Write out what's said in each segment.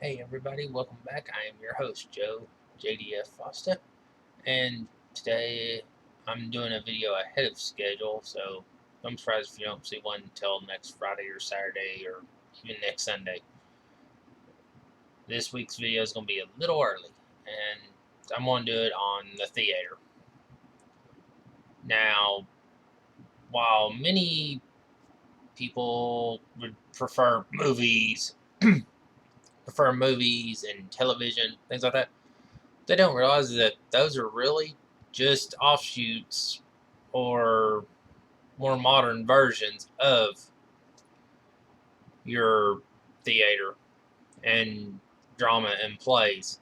Hey everybody, welcome back. I am your host, Joe JDF Foster, and today I'm doing a video ahead of schedule, so I'm surprised if you don't see one until next Friday or Saturday or even next Sunday. This week's video is going to be a little early, and I'm going to do it on the theater. Now, while many people would prefer movies and television, things like that, they don't realize that those are really just offshoots or more modern versions of your theater and drama and plays.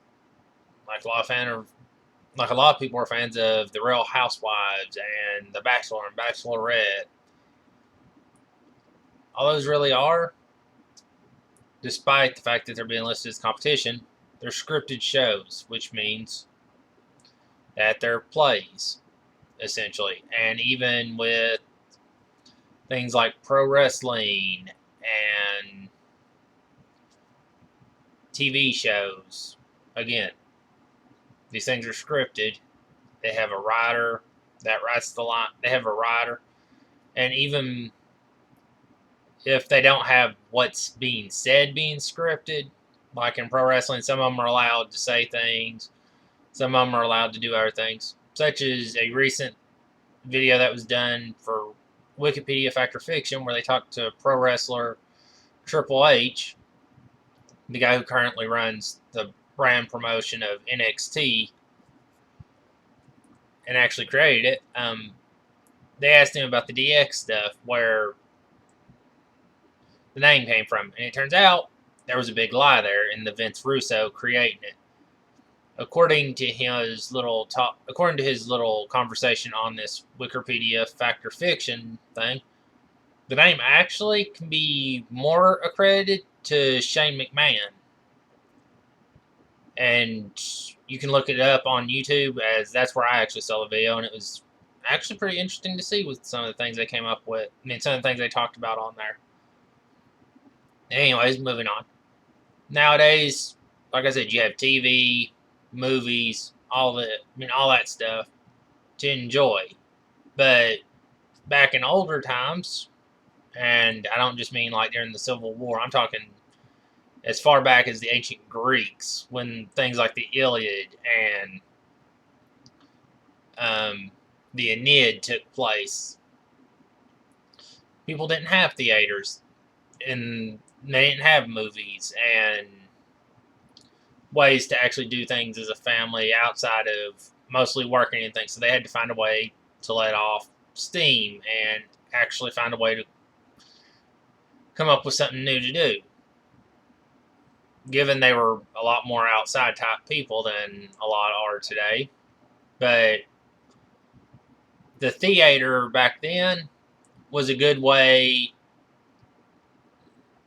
Like a lot of people are fans of the Real Housewives and The Bachelor and Bachelorette. All those really are, despite the fact that they're being listed as competition, they're scripted shows, which means that they're plays, essentially. And even with things like pro wrestling and TV shows. Again, these things are scripted. They have a writer that writes the line. They have a writer. And even if they don't have what's being said being scripted, like in pro wrestling, some of them are allowed to say things, some of them are allowed to do other things, such as a recent video that was done for Wikipedia Fact or Fiction where they talked to pro wrestler Triple H, the guy who currently runs the brand promotion of NXT and actually created it. They asked him about the DX stuff, where the name came from, and it turns out there was a big lie there in the Vince Russo creating it. According to his little conversation on this Wikipedia Fact or Fiction thing, the name actually can be more accredited to Shane McMahon. And you can look it up on YouTube, as that's where I actually saw the video, and it was actually pretty interesting to see with some of the things they came up with. I mean, some of the things they talked about on there. Anyways, moving on. Nowadays, like I said, you have TV, movies, all that stuff to enjoy. But back in older times, and I don't just mean like during the Civil War, I'm talking as far back as the ancient Greeks, when things like the Iliad and the Aeneid took place. People didn't have theaters, and they didn't have movies and ways to actually do things as a family outside of mostly working and things. So they had to find a way to let off steam and actually find a way to come up with something new to do. Given they were a lot more outside type people than a lot are today. But the theater back then was a good way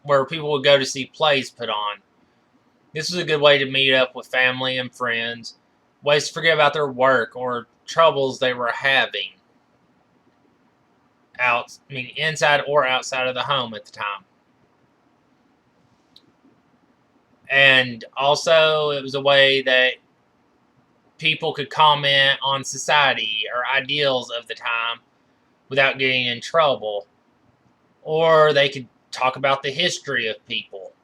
where people would go to see plays put on. This was a good way to meet up with family and friends, ways to forget about their work or troubles they were having inside or outside of the home at the time. And also, it was a way that people could comment on society or ideals of the time without getting in trouble. Or they could talk about the history of people.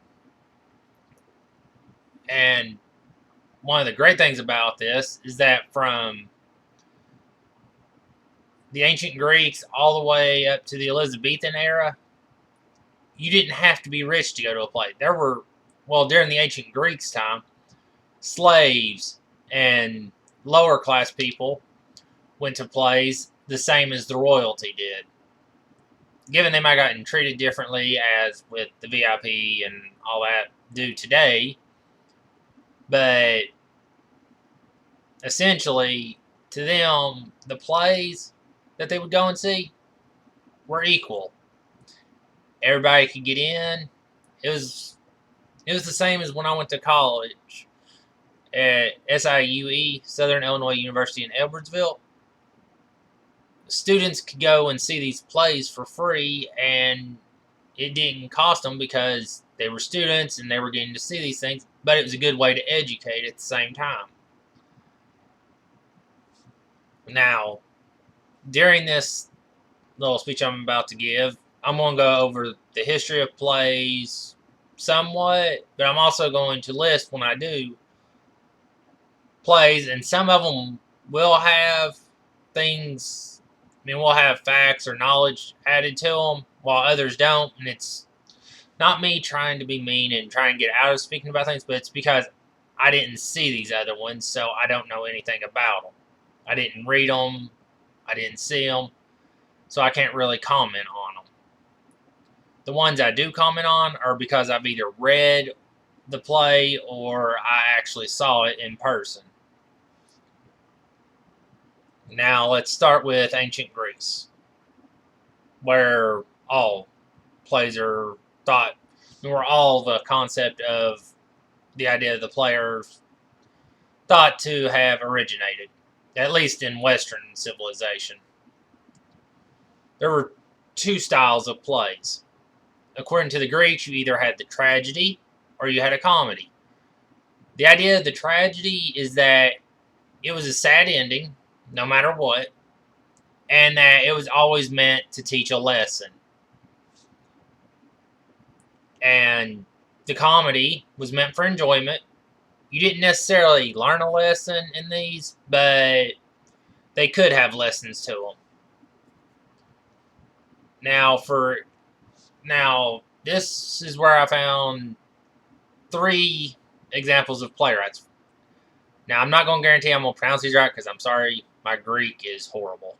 And one of the great things about this is that from the ancient Greeks all the way up to the Elizabethan era, you didn't have to be rich to go to a play. During the ancient Greeks' time, slaves and lower class people went to plays the same as the royalty did. Given they might have gotten treated differently, as with the VIP and all that do today, but essentially, to them, the plays that they would go and see were equal. Everybody could get in. It was the same as when I went to college at SIUE, Southern Illinois University in Edwardsville. Students could go and see these plays for free, and it didn't cost them because they were students and they were getting to see these things, but it was a good way to educate at the same time. Now, during this little speech I'm about to give, I'm going to go over the history of plays somewhat, but I'm also going to list, when I do, plays, and some of them will have things, we'll have facts or knowledge added to them, while others don't, and it's not me trying to be mean and trying to get out of speaking about things, but it's because I didn't see these other ones, so I don't know anything about them. I didn't read them, I didn't see them, so I can't really comment on them. The ones I do comment on are because I've either read the play or I actually saw it in person. Now let's start with ancient Greece, where all plays are thought, where all the concept of the idea of the player thought to have originated, at least in Western civilization. There were two styles of plays. According to the Greeks, you either had the tragedy or you had a comedy. The idea of the tragedy is that it was a sad ending, no matter what, and that it was always meant to teach a lesson. And the comedy was meant for enjoyment. You didn't necessarily learn a lesson in these, but they could have lessons to them. Now, this is where I found 3 examples of playwrights. Now, I'm not going to guarantee I'm going to pronounce these right because I'm sorry, my Greek is horrible.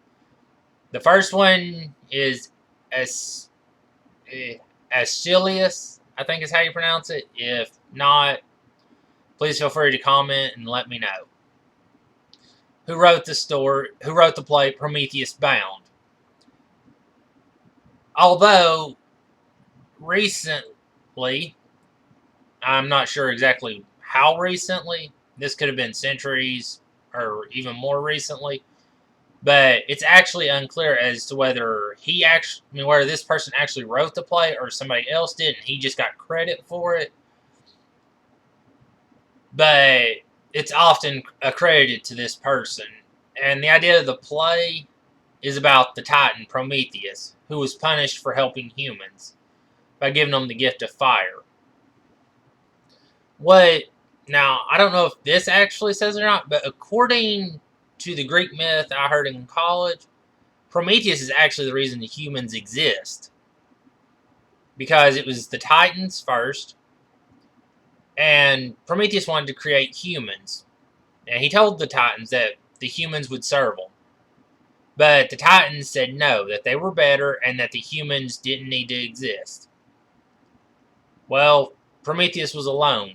The first one is Aeschylus, I think is how you pronounce it. If not, please feel free to comment and let me know. Who wrote the play Prometheus Bound? Although, recently, I'm not sure exactly how recently, this could have been centuries or even more recently, but it's actually unclear as to whether whether this person actually wrote the play or somebody else did and he just got credit for it. But it's often accredited to this person. And the idea of the play is about the Titan Prometheus, who was punished for helping humans by giving them the gift of fire. Now, I don't know if this actually says it or not, but according to the Greek myth I heard in college, Prometheus is actually the reason the humans exist. Because it was the Titans first, and Prometheus wanted to create humans. And he told the Titans that the humans would serve them. But the Titans said no, that they were better and that the humans didn't need to exist. Well, Prometheus was alone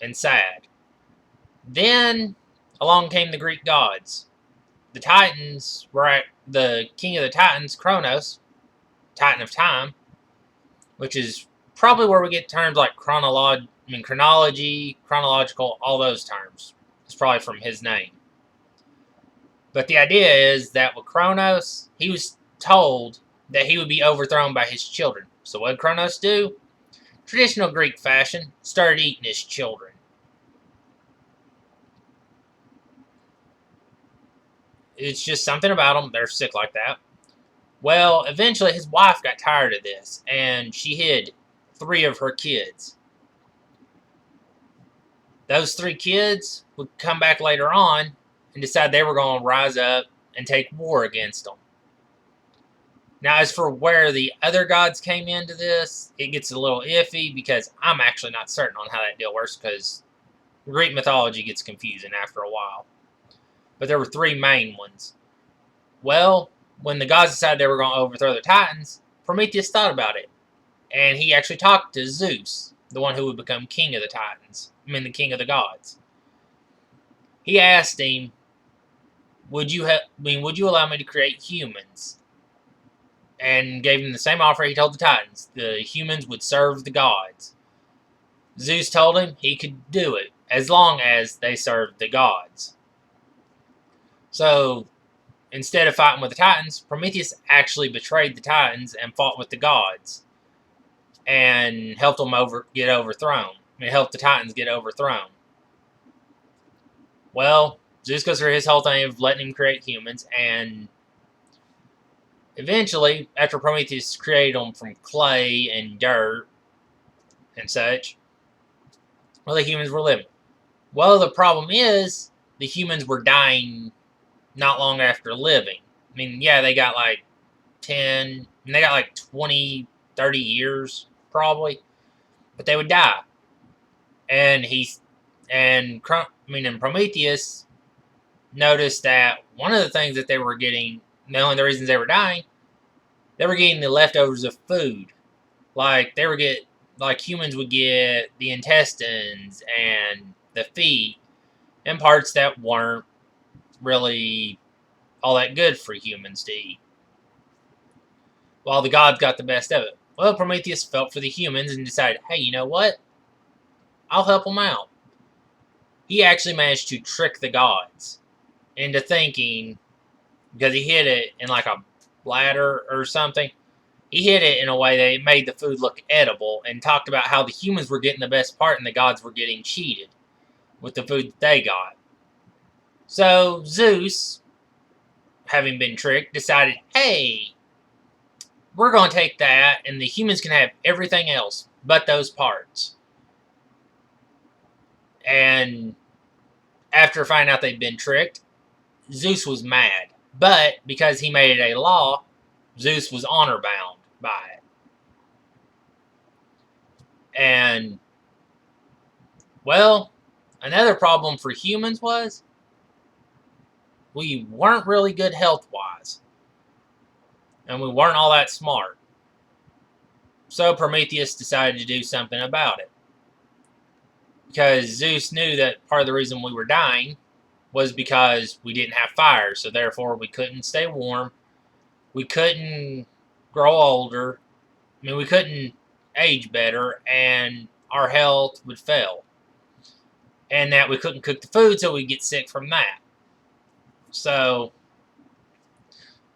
and sad. Then along came the Greek gods. The Titans were at the king of the Titans, Kronos, Titan of Time, which is probably where we get terms like chronology, chronological, all those terms. It's probably from his name. But the idea is that with Kronos, he was told that he would be overthrown by his children. So what did Kronos do? Traditional Greek fashion, started eating his children. It's just something about them. They're sick like that. Well, eventually his wife got tired of this, and she hid 3 of her kids. Those 3 kids would come back later on and decide they were going to rise up and take war against them. Now, as for where the other gods came into this, it gets a little iffy because I'm actually not certain on how that deal works because Greek mythology gets confusing after a while. But there were 3 main ones. Well, when the gods decided they were going to overthrow the Titans, Prometheus thought about it. And he actually talked to Zeus, the one who would become king of the Titans. The king of the gods. He asked him, would you allow me to create humans? And gave him the same offer he told the Titans. The humans would serve the gods. Zeus told him he could do it, as long as they served the gods. So, instead of fighting with the Titans, Prometheus actually betrayed the Titans and fought with the gods. and helped them get overthrown. It helped the Titans get overthrown. Well, Zeus goes through his whole thing of letting him create humans, and eventually, after Prometheus created them from clay and dirt and such, well, the humans were living. Well, the problem is, the humans were dying not long after living. I mean, yeah, they got like 20, 30 years, probably, but they would die. And Prometheus noticed that one of the things that they were getting, one of the reasons they were dying, they were getting the leftovers of food. Like humans would get the intestines and the feet and parts that weren't really all that good for humans to eat. While the gods got the best of it. Well, Prometheus felt for the humans and decided, hey, you know what? I'll help them out. He actually managed to trick the gods into thinking, because he hid it in like a bladder or something, he hid it in a way that it made the food look edible and talked about how the humans were getting the best part and the gods were getting cheated with the food that they got. So Zeus, having been tricked, decided, hey, we're going to take that and the humans can have everything else but those parts. And after finding out they'd been tricked, Zeus was mad. But because he made it a law, Zeus was honor bound by it. And, well, another problem for humans was we weren't really good health-wise. And we weren't all that smart. So Prometheus decided to do something about it. Because Zeus knew that part of the reason we were dying was because we didn't have fire. So therefore we couldn't stay warm. We couldn't grow older. I mean, we couldn't age better. And our health would fail. And that we couldn't cook the food, so we'd get sick from that. So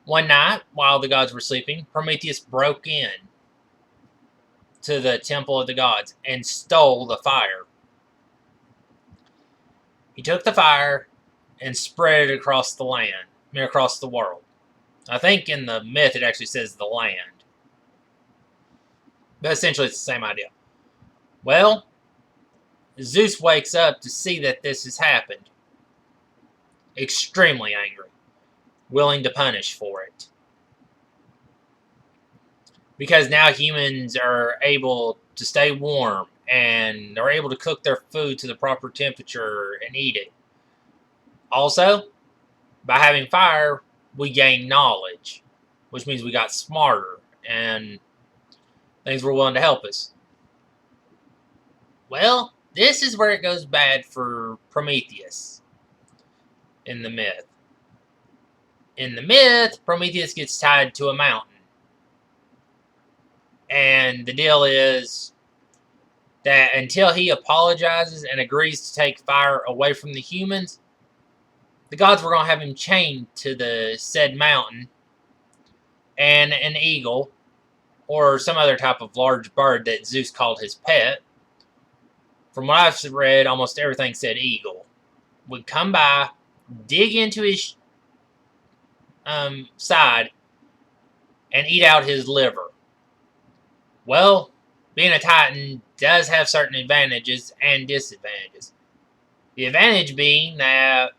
one night, while the gods were sleeping, Prometheus broke in to the temple of the gods and stole the fire. He took the fire and spread it across the land, across the world. I think in the myth it actually says the land. But essentially it's the same idea. Well, Zeus wakes up to see that this has happened. Extremely angry. Willing to punish for it. Because now humans are able to stay warm and they're able to cook their food to the proper temperature and eat it. Also, by having fire, we gain knowledge, which means we got smarter and things were willing to help us. Well, this is where it goes bad for Prometheus in the myth. In the myth, Prometheus gets tied to a mountain. And the deal is that until he apologizes and agrees to take fire away from the humans, the gods were going to have him chained to the said mountain, and an eagle, or some other type of large bird that Zeus called his pet. From what I've read, almost everything said eagle. Would come by, dig into his side, and eat out his liver. Well, being a Titan does have certain advantages and disadvantages. The advantage being that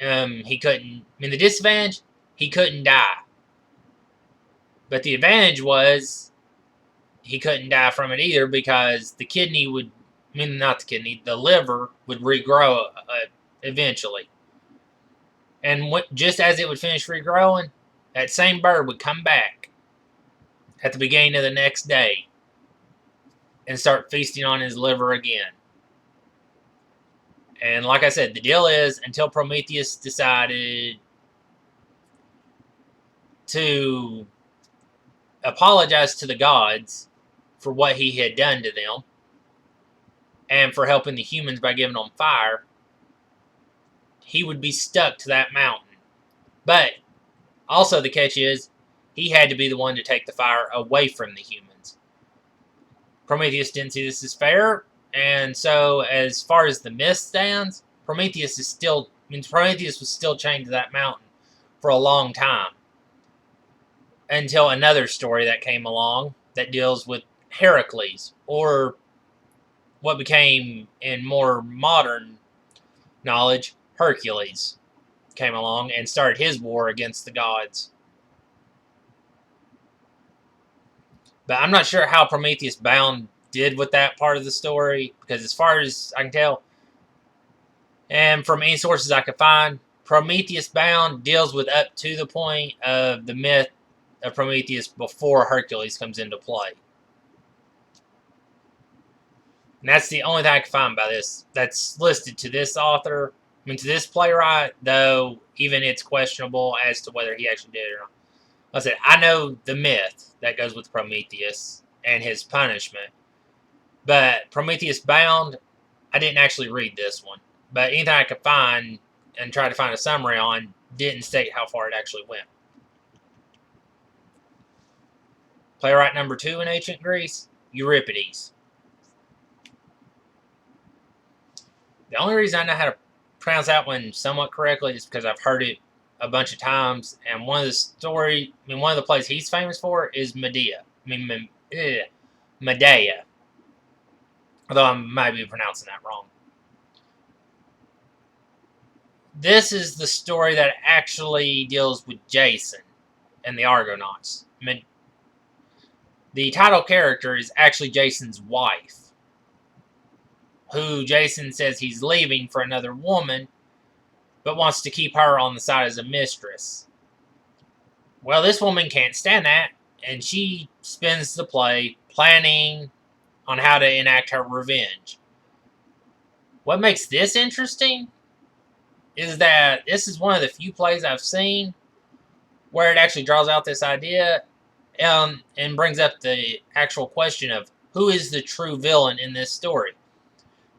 the disadvantage, he couldn't die. But the advantage was he couldn't die from it either because the liver would regrow eventually. And just as it would finish regrowing, that same bird would come back at the beginning of the next day and start feasting on his liver again. And like I said, the deal is, until Prometheus decided to apologize to the gods for what he had done to them and for helping the humans by giving them fire, he would be stuck to that mountain. But also the catch is, he had to be the one to take the fire away from the humans. Prometheus didn't see this as fair, and so as far as the myth stands, Prometheus was still chained to that mountain for a long time, until another story that came along that deals with Heracles, or what became, in more modern knowledge, Hercules, came along and started his war against the gods. But I'm not sure how Prometheus Bound did with that part of the story, because as far as I can tell, and from any sources I could find, Prometheus Bound deals with up to the point of the myth of Prometheus before Hercules comes into play. And that's the only thing I can find by this that's listed to this author. I mean, to this playwright, though, even it's questionable as to whether he actually did it or not. Like I said, I know the myth that goes with Prometheus and his punishment. But Prometheus Bound, I didn't actually read this one. But anything I could find and try to find a summary on didn't state how far it actually went. Playwright number 2 in ancient Greece, Euripides. The only reason I know how to pronounce that one somewhat correctly is because I've heard it a bunch of times, and one of the plays he's famous for is Medea. Medea. Although I might be pronouncing that wrong. This is the story that actually deals with Jason and the Argonauts. The title character is actually Jason's wife, who Jason says he's leaving for another woman, but wants to keep her on the side as a mistress. Well, this woman can't stand that, and she spends the play planning on how to enact her revenge. What makes this interesting is that this is one of the few plays I've seen where it actually draws out this idea and brings up the actual question of who is the true villain in this story.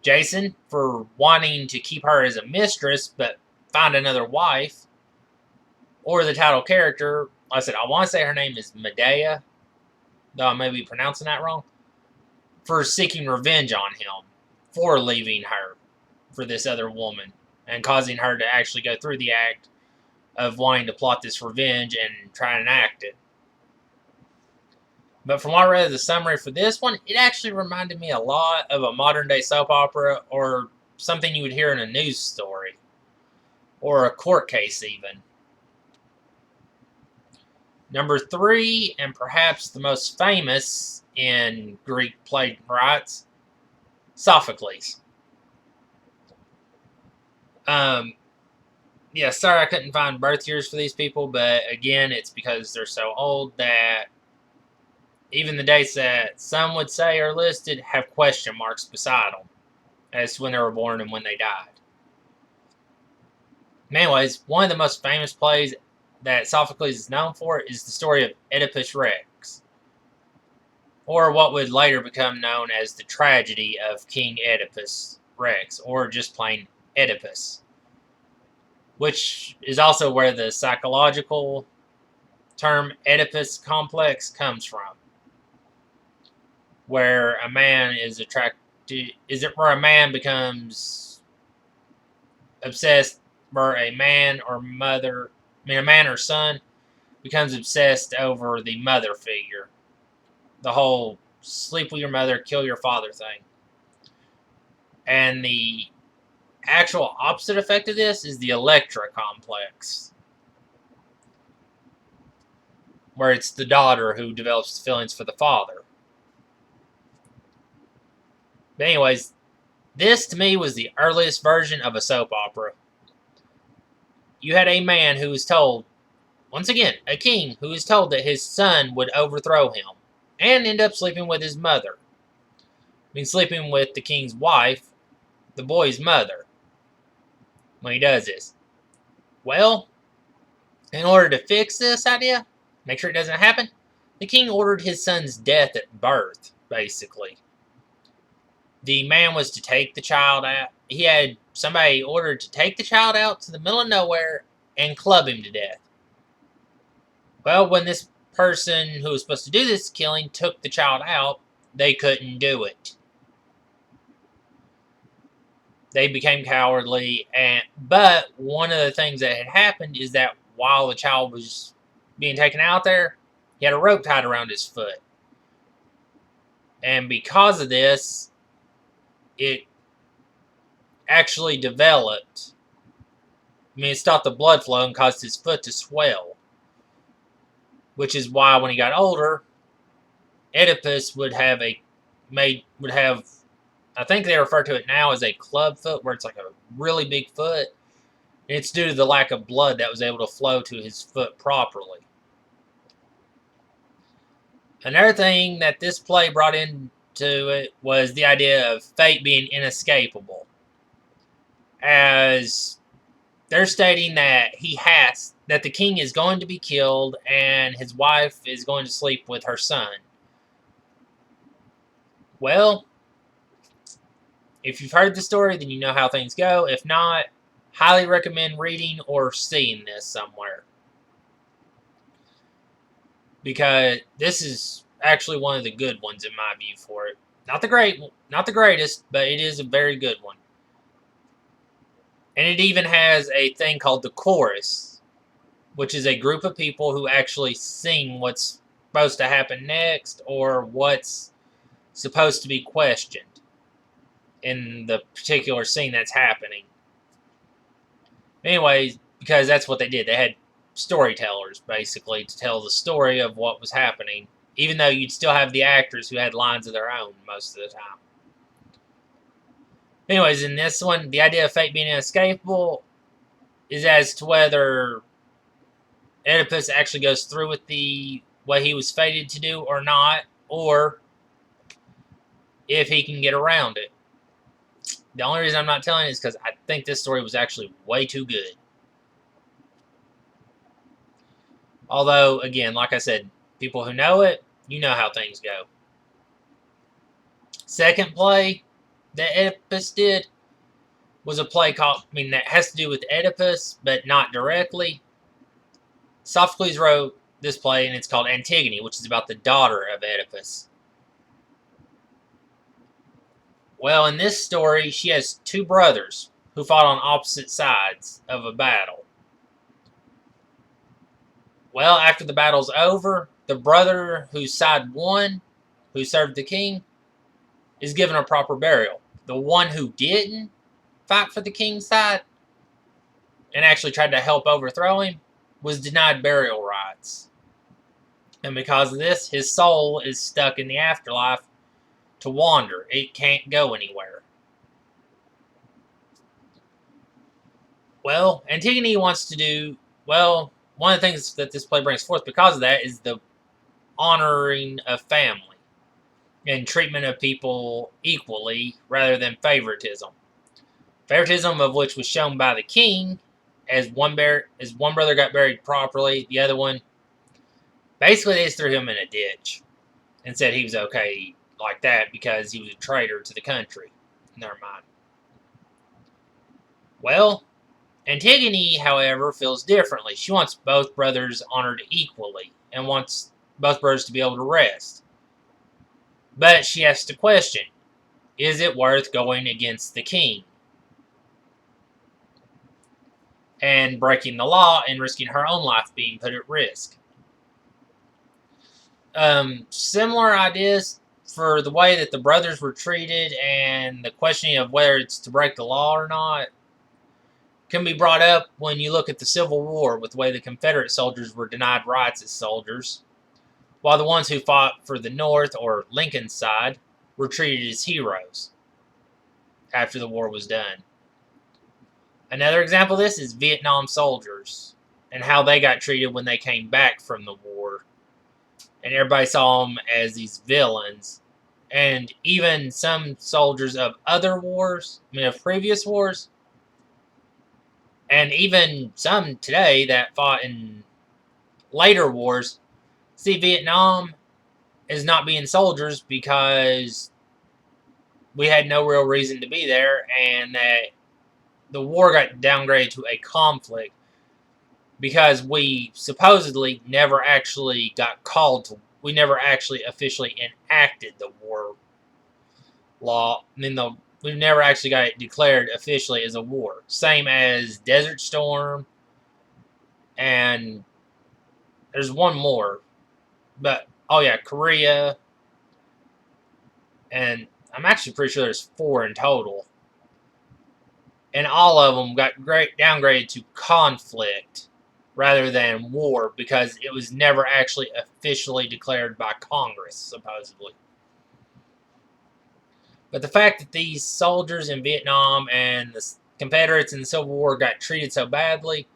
Jason, for wanting to keep her as a mistress but find another wife, or the title character, like I said, I want to say her name is Medea, though I may be pronouncing that wrong, for seeking revenge on him for leaving her for this other woman and causing her to actually go through the act of wanting to plot this revenge and try and enact it. But from what I read the summary for this one, it actually reminded me a lot of a modern-day soap opera, or something you would hear in a news story, or a court case even. Number 3, and perhaps the most famous in Greek playwrights, Sophocles. Yeah, sorry I couldn't find birth years for these people, but again, it's because they're so old that even the dates that some would say are listed have question marks beside them as to when they were born and when they died. Anyways, one of the most famous plays that Sophocles is known for is the story of Oedipus Rex, or what would later become known as the tragedy of King Oedipus Rex, or just plain Oedipus, which is also where the psychological term Oedipus complex comes from, where a man is attracted, where a man becomes obsessed, where a man or son becomes obsessed over the mother figure. The whole sleep with your mother, kill your father thing. And the actual opposite effect of this is the Electra complex, where it's the daughter who develops feelings for the father. But anyways, this to me was the earliest version of a soap opera. You had a man who was told, once again, a king who was told that his son would overthrow him and end up sleeping with his mother. Sleeping with the king's wife, the boy's mother, when he does this. Well, in order to fix this idea, make sure it doesn't happen, the king ordered his son's death at birth, basically. The man was to take the child out. He had somebody ordered to take the child out to the middle of nowhere and club him to death. Well, when this person who was supposed to do this killing took the child out, they couldn't do it. They became cowardly, but one of the things that had happened is that while the child was being taken out there, he had a rope tied around his foot. And because of this, it actually developed. I mean, it stopped the blood flow and caused his foot to swell. Which is why when he got older, Oedipus would have I think they refer to it now as a club foot, where it's like a really big foot. And it's due to the lack of blood that was able to flow to his foot properly. Another thing that this play brought into it was the idea of fate being inescapable. As they're stating that that the king is going to be killed and his wife is going to sleep with her son. Well, if you've heard the story, then you know how things go. If not, highly recommend reading or seeing this somewhere. Because this is actually one of the good ones in my view for it. Not the greatest, but it is a very good one. And it even has a thing called the chorus, which is a group of people who actually sing what's supposed to happen next or what's supposed to be questioned in the particular scene that's happening. Anyways, because that's what they did. They had storytellers, basically, to tell the story of what was happening, even though you'd still have the actors who had lines of their own most of the time. Anyways, in this one, the idea of fate being inescapable is as to whether Oedipus actually goes through with what he was fated to do or not, or if he can get around it. The only reason I'm not telling it is because I think this story was actually way too good. Although, again, like I said, people who know it, you know how things go. Second play that Oedipus did was a play that has to do with Oedipus, but not directly. Sophocles wrote this play, and it's called Antigone, which is about the daughter of Oedipus. Well, in this story, she has two brothers who fought on opposite sides of a battle. Well, after the battle's over, the brother whose side won, who served the king, is given a proper burial. The one who didn't fight for the king's side and actually tried to help overthrow him was denied burial rights. And because of this, his soul is stuck in the afterlife to wander. It can't go anywhere. Well, Antigone wants to do, one of the things that this play brings forth because of that is the honoring of family and treatment of people equally rather than favoritism. Favoritism of which was shown by the king as one brother got buried properly, the other one, basically they just threw him in a ditch and said he was okay like that because he was a traitor to the country. Never mind. Well, Antigone, however, feels differently. She wants both brothers honored equally and wants both brothers to be able to rest. But she has to question, is it worth going against the king and breaking the law and risking her own life being put at risk? Similar ideas for the way that the brothers were treated and the questioning of whether it's to break the law or not can be brought up when you look at the Civil War with the way the Confederate soldiers were denied rights as soldiers, while the ones who fought for the North, or Lincoln's side, were treated as heroes after the war was done. Another example of this is Vietnam soldiers and how they got treated when they came back from the war. And everybody saw them as these villains. And even some soldiers of other wars, of previous wars, and even some today that fought in later wars, see Vietnam as not being soldiers because we had no real reason to be there, and that the war got downgraded to a conflict because we supposedly never actually got called to we never actually officially enacted the war law. We've never actually got it declared officially as a war. Same as Desert Storm, and there's one more. But, oh yeah, Korea, and I'm actually pretty sure there's 4 in total. And all of them got downgraded to conflict rather than war because it was never actually officially declared by Congress, supposedly. But the fact that these soldiers in Vietnam and the Confederates in the Civil War got treated so badly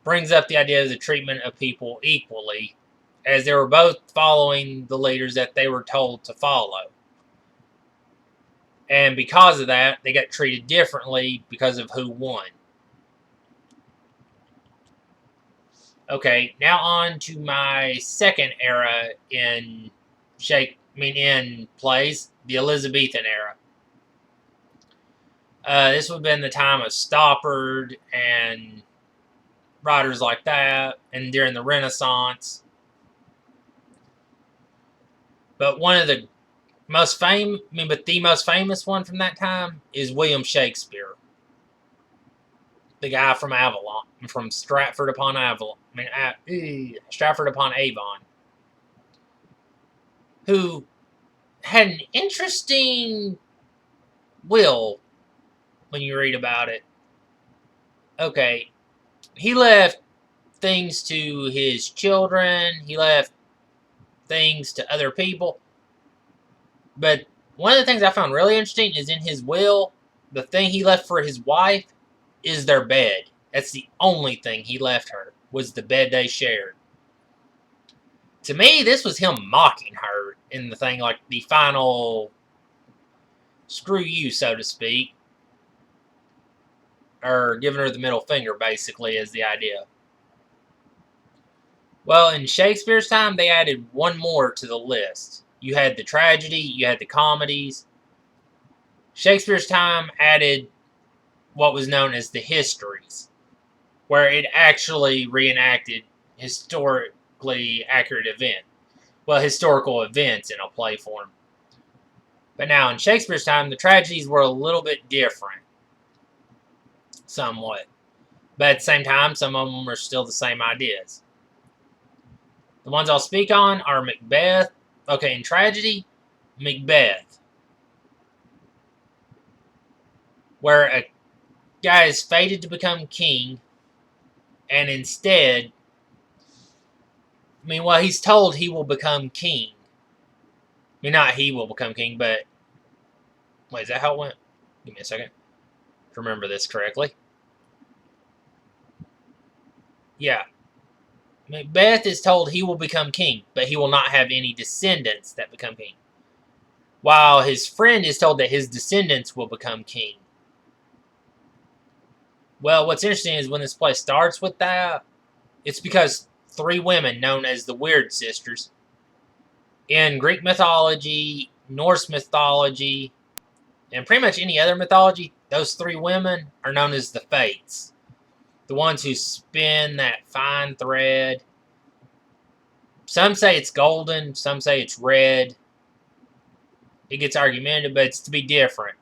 brings up the idea of the treatment of people equally, as they were both following the leaders that they were told to follow. And because of that, they got treated differently because of who won. Okay, now on to my second era in plays, the Elizabethan era. This would have been the time of Stoppard and writers like that, and during the Renaissance. But the most famous one from that time is William Shakespeare, the guy from Avalon, from Stratford upon Avon, who had an interesting will when you read about it. Okay, he left things to his children, he left things to other people, but one of the things I found really interesting is in his will, the thing he left for his wife is their bed. That's the only thing he left her, was the bed they shared. To me, this was him mocking her in the thing, like the final screw you, so to speak. Or giving her the middle finger, basically, is the idea. Well, in Shakespeare's time, they added one more to the list. You had the tragedy, you had the comedies. Shakespeare's time added what was known as the histories, where it actually reenacted historically accurate historical events in a play form. But now, in Shakespeare's time, the tragedies were a little bit different. Somewhat. But at the same time, some of them are still the same ideas. The ones I'll speak on are Macbeth. Okay, in tragedy, Macbeth, where a guy is fated to become king, and instead, he's told he will become king. Not he will become king, but... Wait, is that how it went? Give me a second to remember this correctly. Yeah. Macbeth is told he will become king, but he will not have any descendants that become king. While his friend is told that his descendants will become king. Well, what's interesting is when this play starts with that, it's because 3 women known as the Weird Sisters, in Greek mythology, Norse mythology, and pretty much any other mythology, those 3 women are known as the Fates. The ones who spin that fine thread. Some say it's golden, some say it's red. It gets argumentative, but it's to be different.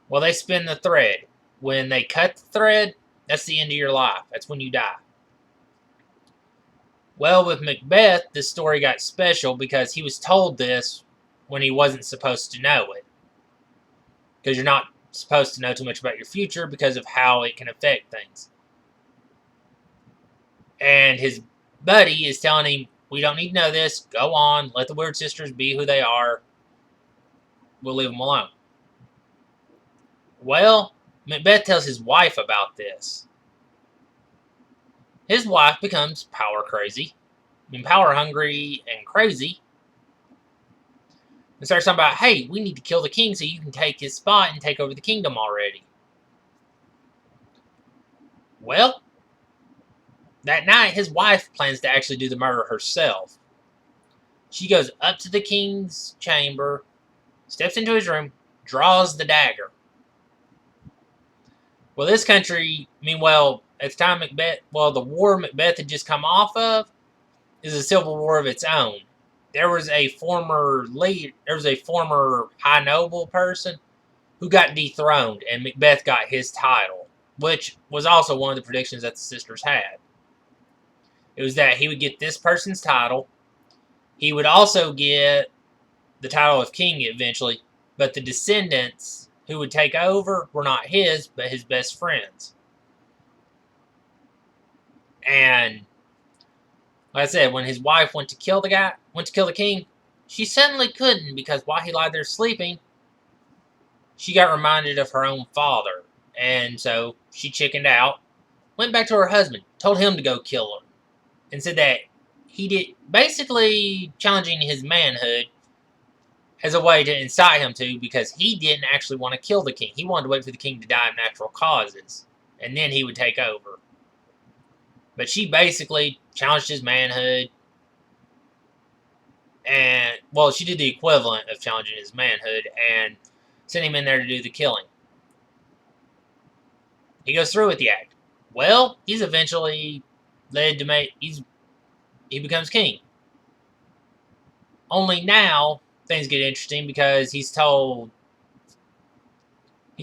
Well, they spin the thread. When they cut the thread, that's the end of your life. That's when you die. Well, with Macbeth, this story got special because he was told this when he wasn't supposed to know it. Because you're not supposed to know too much about your future because of how it can affect things. And his buddy is telling him, we don't need to know this. Go on. Let the Weird Sisters be who they are. We'll leave them alone. Well, Macbeth tells his wife about this. His wife becomes power crazy. Power hungry and crazy. And starts talking about, hey, we need to kill the king so you can take his spot and take over the kingdom already. Well, that night, his wife plans to actually do the murder herself. She goes up to the king's chamber, steps into his room, draws the dagger. Well, this country, meanwhile, at the time the war Macbeth had just come off of, is a civil war of its own. There was a former high noble person who got dethroned, and Macbeth got his title, which was also one of the predictions that the sisters had. It was that he would get this person's title. He would also get the title of king eventually, but the descendants who would take over were not his, but his best friends. And like I said, when his wife went to kill the king, she suddenly couldn't, because while he lied there sleeping, she got reminded of her own father. And so she chickened out, went back to her husband, told him to go kill her, and said that he did, basically challenging his manhood as a way to incite him to, because he didn't actually want to kill the king. He wanted to wait for the king to die of natural causes, and then he would take over. But she basically challenged his manhood, and, well, she did the equivalent of challenging his manhood, and sent him in there to do the killing. He goes through with the act. Well, he's eventually led to he becomes king. Only now, things get interesting, because he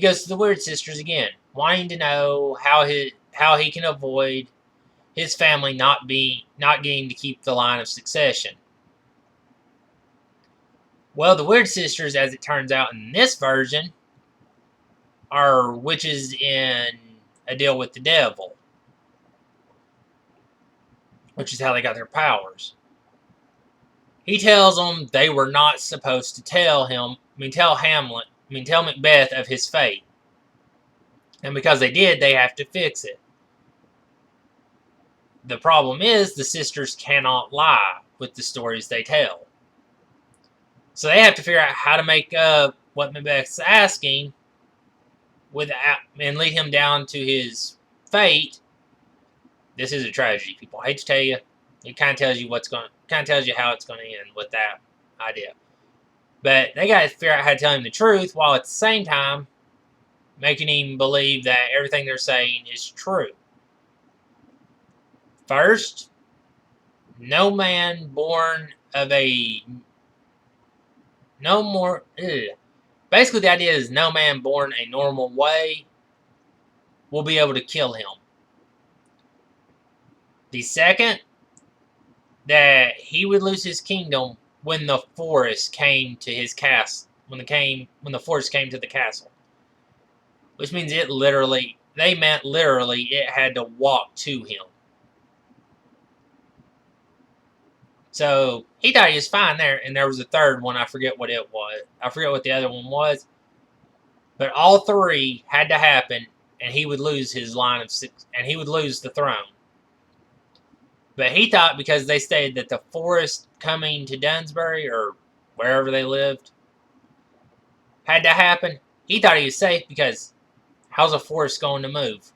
goes to the Weird Sisters again, wanting to know how he can avoid his family not getting to keep the line of succession. Well, the Weird Sisters, as it turns out in this version, are witches in a deal with the devil, which is how they got their powers. He tells them they were not supposed to tell Macbeth of his fate. And because they did, they have to fix it. The problem is, the sisters cannot lie with the stories they tell. So they have to figure out how to make up what Macbeth's asking and lead him down to his fate. This is a tragedy, people. I hate to tell you. It kind of tells you how it's going to end with that idea. But they got to figure out how to tell him the truth, while at the same time making him believe that everything they're saying is true. First, no man born of a no more. Basically, the idea is no man born a normal way will be able to kill him. The second, that he would lose his kingdom when the forest came to his castle. When the forest came to the castle, which means they meant literally it had to walk to him. So he thought he was fine there, and there was a third one. I forget what it was. I forget what the other one was. But all three had to happen, and he would lose his line of six, and he would lose the throne. But he thought, because they stated that the forest coming to Dunsbury, or wherever they lived, had to happen, he thought he was safe, because how's a forest going to move?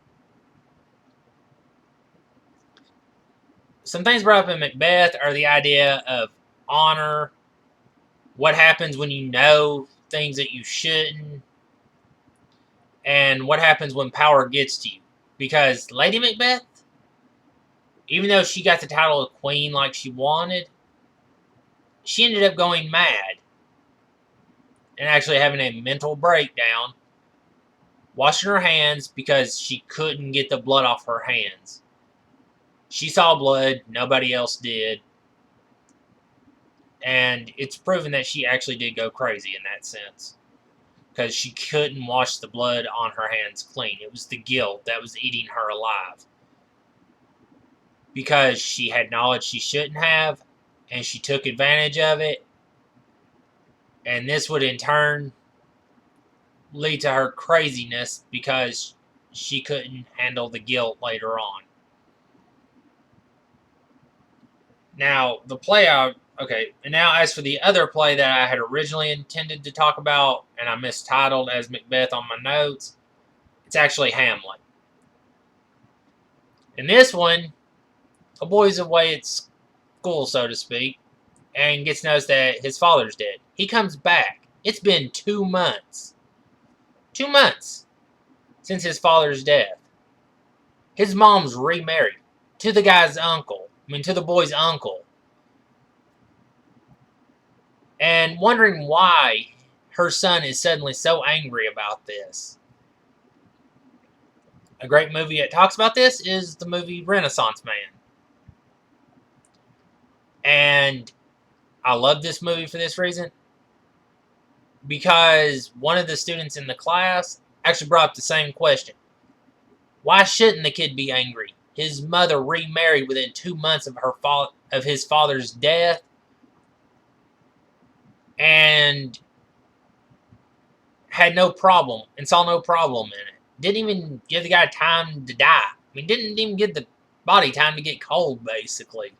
Some things brought up in Macbeth are the idea of honor, what happens when you know things that you shouldn't, and what happens when power gets to you. Because Lady Macbeth, even though she got the title of queen like she wanted, she ended up going mad and actually having a mental breakdown, washing her hands because she couldn't get the blood off her hands. She saw blood, nobody else did. And it's proven that she actually did go crazy in that sense, because she couldn't wash the blood on her hands clean. It was the guilt that was eating her alive. Because she had knowledge she shouldn't have, and she took advantage of it. And this would in turn lead to her craziness, because she couldn't handle the guilt later on. Now, and now as for the other play that I had originally intended to talk about, and I mistitled as Macbeth on my notes, it's actually Hamlet. In this one, a boy's away at school, so to speak, and gets noticed that his father's dead. He comes back. It's been 2 months. 2 months since his father's death. His mom's remarried to the boy's uncle. and wondering why her son is suddenly so angry about this. A great movie that talks about this is the movie Renaissance Man. And I love this movie for this reason, because one of the students in the class actually brought up the same question. Why shouldn't the kid be angry? His mother remarried within 2 months of his father's death, and had no problem and saw no problem in it. Didn't even give the guy time to die. I mean, didn't even give the body time to get cold, basically.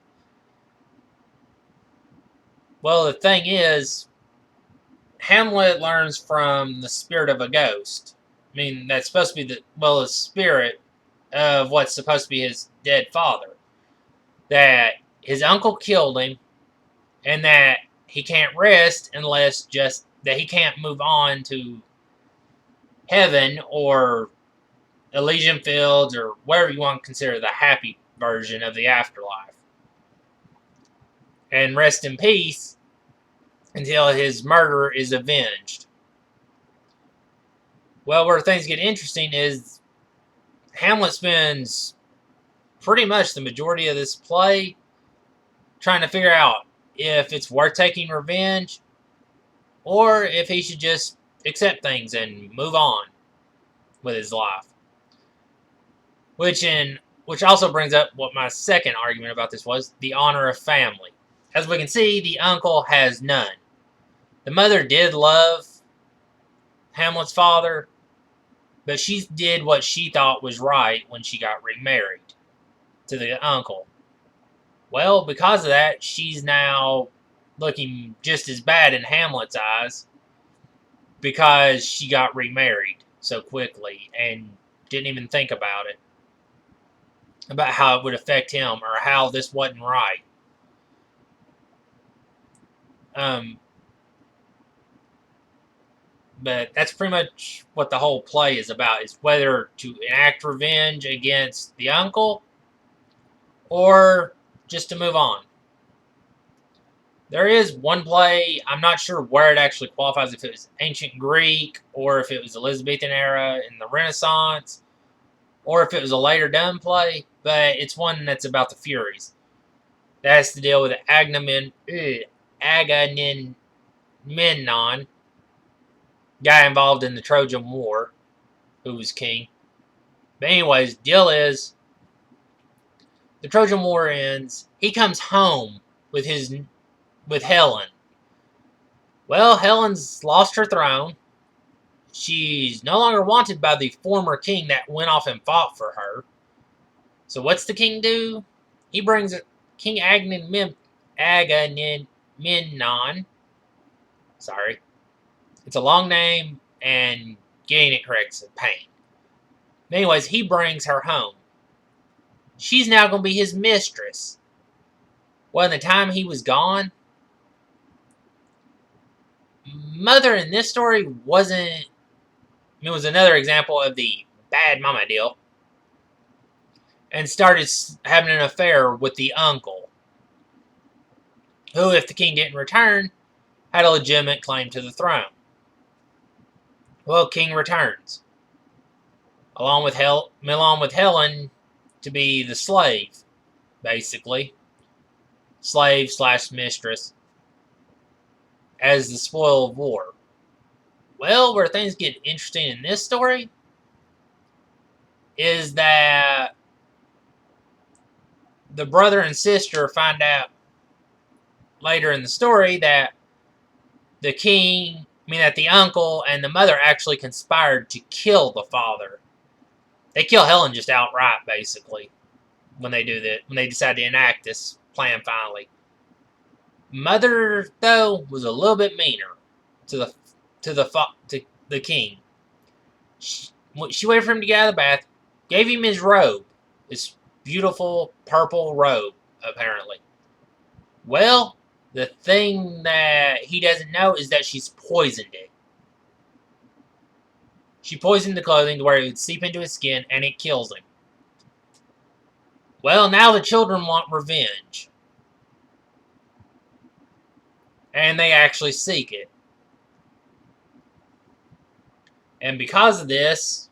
Well, the thing is, Hamlet learns from the spirit of a ghost. I mean, that's supposed to be the spirit of what's supposed to be his dead father. That his uncle killed him, and that he can't rest unless just that he can't move on to heaven or Elysian Fields or whatever you want to consider the happy version of the afterlife. And rest in peace until his murderer is avenged. Well, where things get interesting is Hamlet spends pretty much the majority of this play trying to figure out if it's worth taking revenge or if he should just accept things and move on with his life. Which also brings up what my second argument about this was, the honor of family. As we can see, the uncle has none. The mother did love Hamlet's father, but she did what she thought was right when she got remarried to the uncle. Well, because of that, she's now looking just as bad in Hamlet's eyes because she got remarried so quickly and didn't even think about it, about how it would affect him or how this wasn't right. But that's pretty much what the whole play is about, is whether to enact revenge against the uncle or just to move on. There is one play, I'm not sure where it actually qualifies, if it was ancient Greek or if it was Elizabethan era in the Renaissance or if it was a later done play, but it's one that's about the Furies. That has to deal with Agamemnon, guy involved in the Trojan War, who was king. But anyways, deal is, the Trojan War ends. He comes home with Helen. Well, Helen's lost her throne. She's no longer wanted by the former king that went off and fought for her. So what's the king do? He brings King Agamemnon. Sorry. It's a long name, and getting it correct is a pain. Anyways, he brings her home. She's now going to be his mistress. Well, in the time he was gone, mother in this story wasn't... It was another example of the bad mama deal. And started having an affair with the uncle, who, if the king didn't return, had a legitimate claim to the throne. Well, king returns, along with Helen, to be the slave, basically. Slave/mistress, as the spoil of war. Well, where things get interesting in this story is that the brother and sister find out later in the story that that the uncle and the mother actually conspired to kill the father. They kill Helen just outright, basically, when they do that, when they decide to enact this plan finally. Mother, though, was a little bit meaner to the king. She waited for him to get out of the bath, gave him his robe, his beautiful purple robe, apparently. Well, the thing that he doesn't know is that she's poisoned it. She poisoned the clothing to where it would seep into his skin, and it kills him. Well, now the children want revenge. and they actually seek it. And because of this,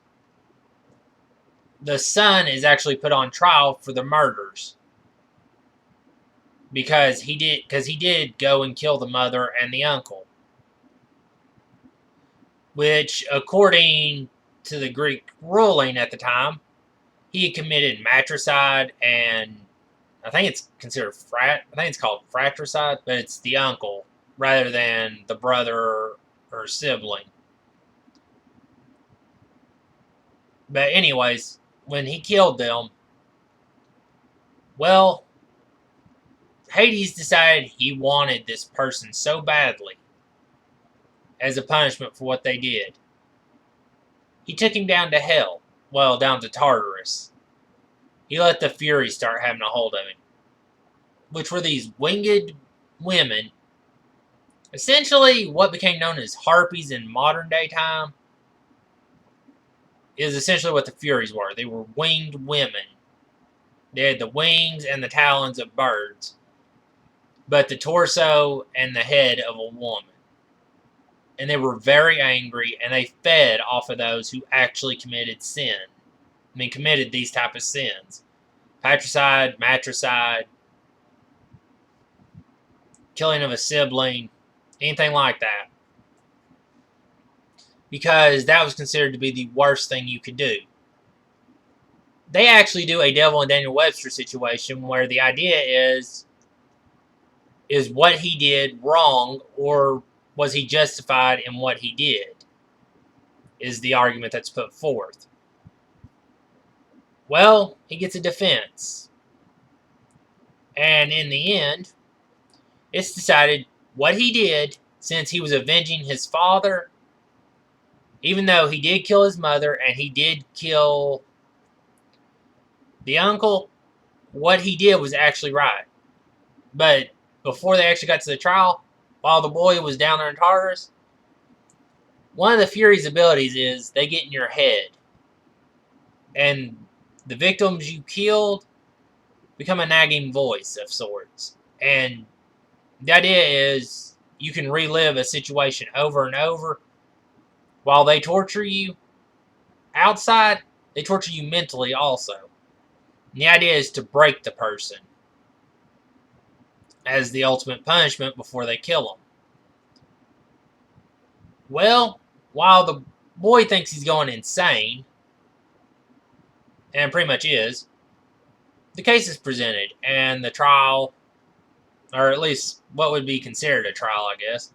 the son is actually put on trial for the murders. Because he did go and kill the mother and the uncle. Which, according to the Greek ruling at the time, he had committed matricide, and I think it's considered I think it's called fratricide, but it's the uncle rather than the brother or sibling. But anyways, when he killed them, well, Hades decided he wanted this person so badly as a punishment for what they did. He took him down to hell. Well, down to Tartarus. He let the Furies start having a hold of him, which were these winged women, essentially what became known as harpies in modern day time, is essentially what the Furies were. They were winged women. They had the wings and the talons of birds, but the torso and the head of a woman. And they were very angry, and they fed off of those who actually committed sin. I mean, committed these type of sins. Patricide, matricide, killing of a sibling, anything like that. Because that was considered to be the worst thing you could do. They actually do a Devil and Daniel Webster situation where the idea is what he did wrong, or was he justified in what he did? Is the argument that's put forth. Well, he gets a defense. And in the end, it's decided what he did, since he was avenging his father, even though he did kill his mother and he did kill the uncle, what he did was actually right. But before they actually got to the trial, while the boy was down there in Tartarus, one of the Furies' abilities is they get in your head. And the victims you killed become a nagging voice of sorts. And the idea is you can relive a situation over and over. While they torture you outside, they torture you mentally also. And the idea is to break the person as the ultimate punishment before they kill him. Well, while the boy thinks he's going insane, and pretty much is, the case is presented, and the trial, or at least what would be considered a trial, I guess,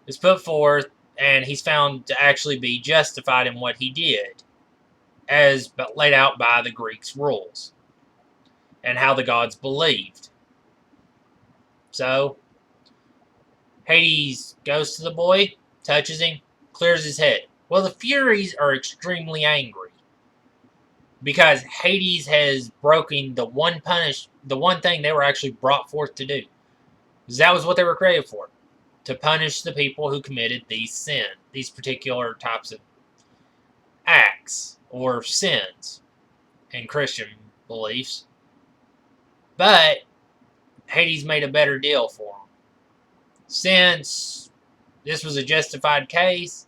is put forth, and he's found to actually be justified in what he did, as laid out by the Greeks' rules, and how the gods believed. So, Hades goes to the boy, touches him, clears his head. Well, the Furies are extremely angry, because Hades has broken the one thing they were actually brought forth to do. Because that was what they were created for. To punish the people who committed these particular types of acts or sins in Christian beliefs. But Hades made a better deal for them. Since this was a justified case,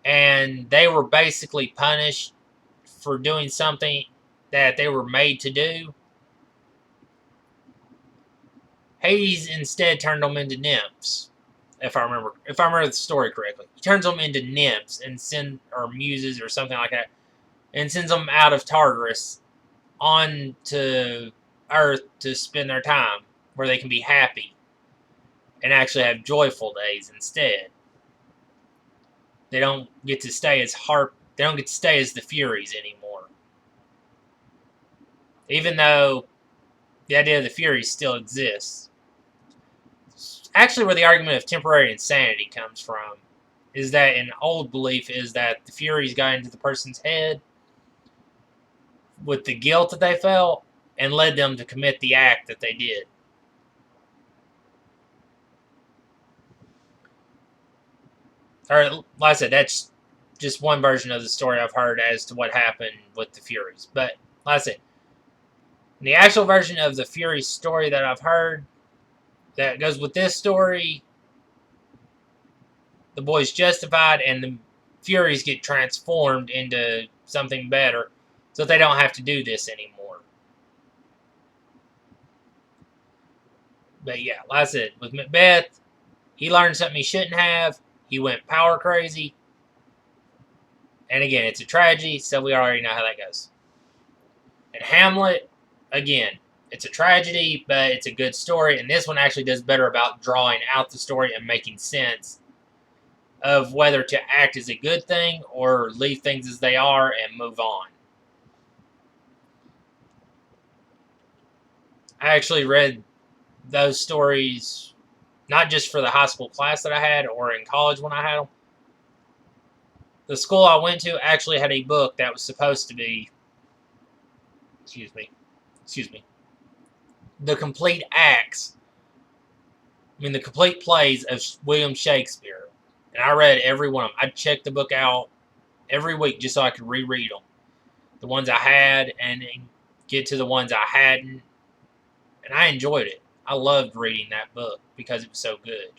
and they were basically punished for doing something that they were made to do, Hades instead turned them into nymphs. If I remember the story correctly, he turns them into nymphs and or muses or something like that, and sends them out of Tartarus on to Earth to spend their time where they can be happy and actually have joyful days instead. They don't get to stay as They don't get to stay as the Furies anymore. Even though the idea of the Furies still exists. Actually, where the argument of temporary insanity comes from is that an old belief is that the Furies got into the person's head with the guilt that they felt and led them to commit the act that they did. Or, like I said, that's just one version of the story I've heard as to what happened with the Furies. But, like I said, the actual version of the Furies story that I've heard that goes with this story. The boy's justified, and the Furies get transformed into something better, so they don't have to do this anymore. But yeah, like I said, with Macbeth, he learned something he shouldn't have. He went power crazy. And again, it's a tragedy, so we already know how that goes. And Hamlet, again, it's a tragedy, but it's a good story. And this one actually does better about drawing out the story and making sense of whether to act as a good thing or leave things as they are and move on. I actually read those stories not just for the high school class that I had or in college when I had them. The school I went to actually had a book that was supposed to be, excuse me, the complete acts, the complete plays of William Shakespeare. And I read every one of them. I checked the book out every week just so I could reread them. The ones I had and get to the ones I hadn't. And I enjoyed it. I loved reading that book because it was so good.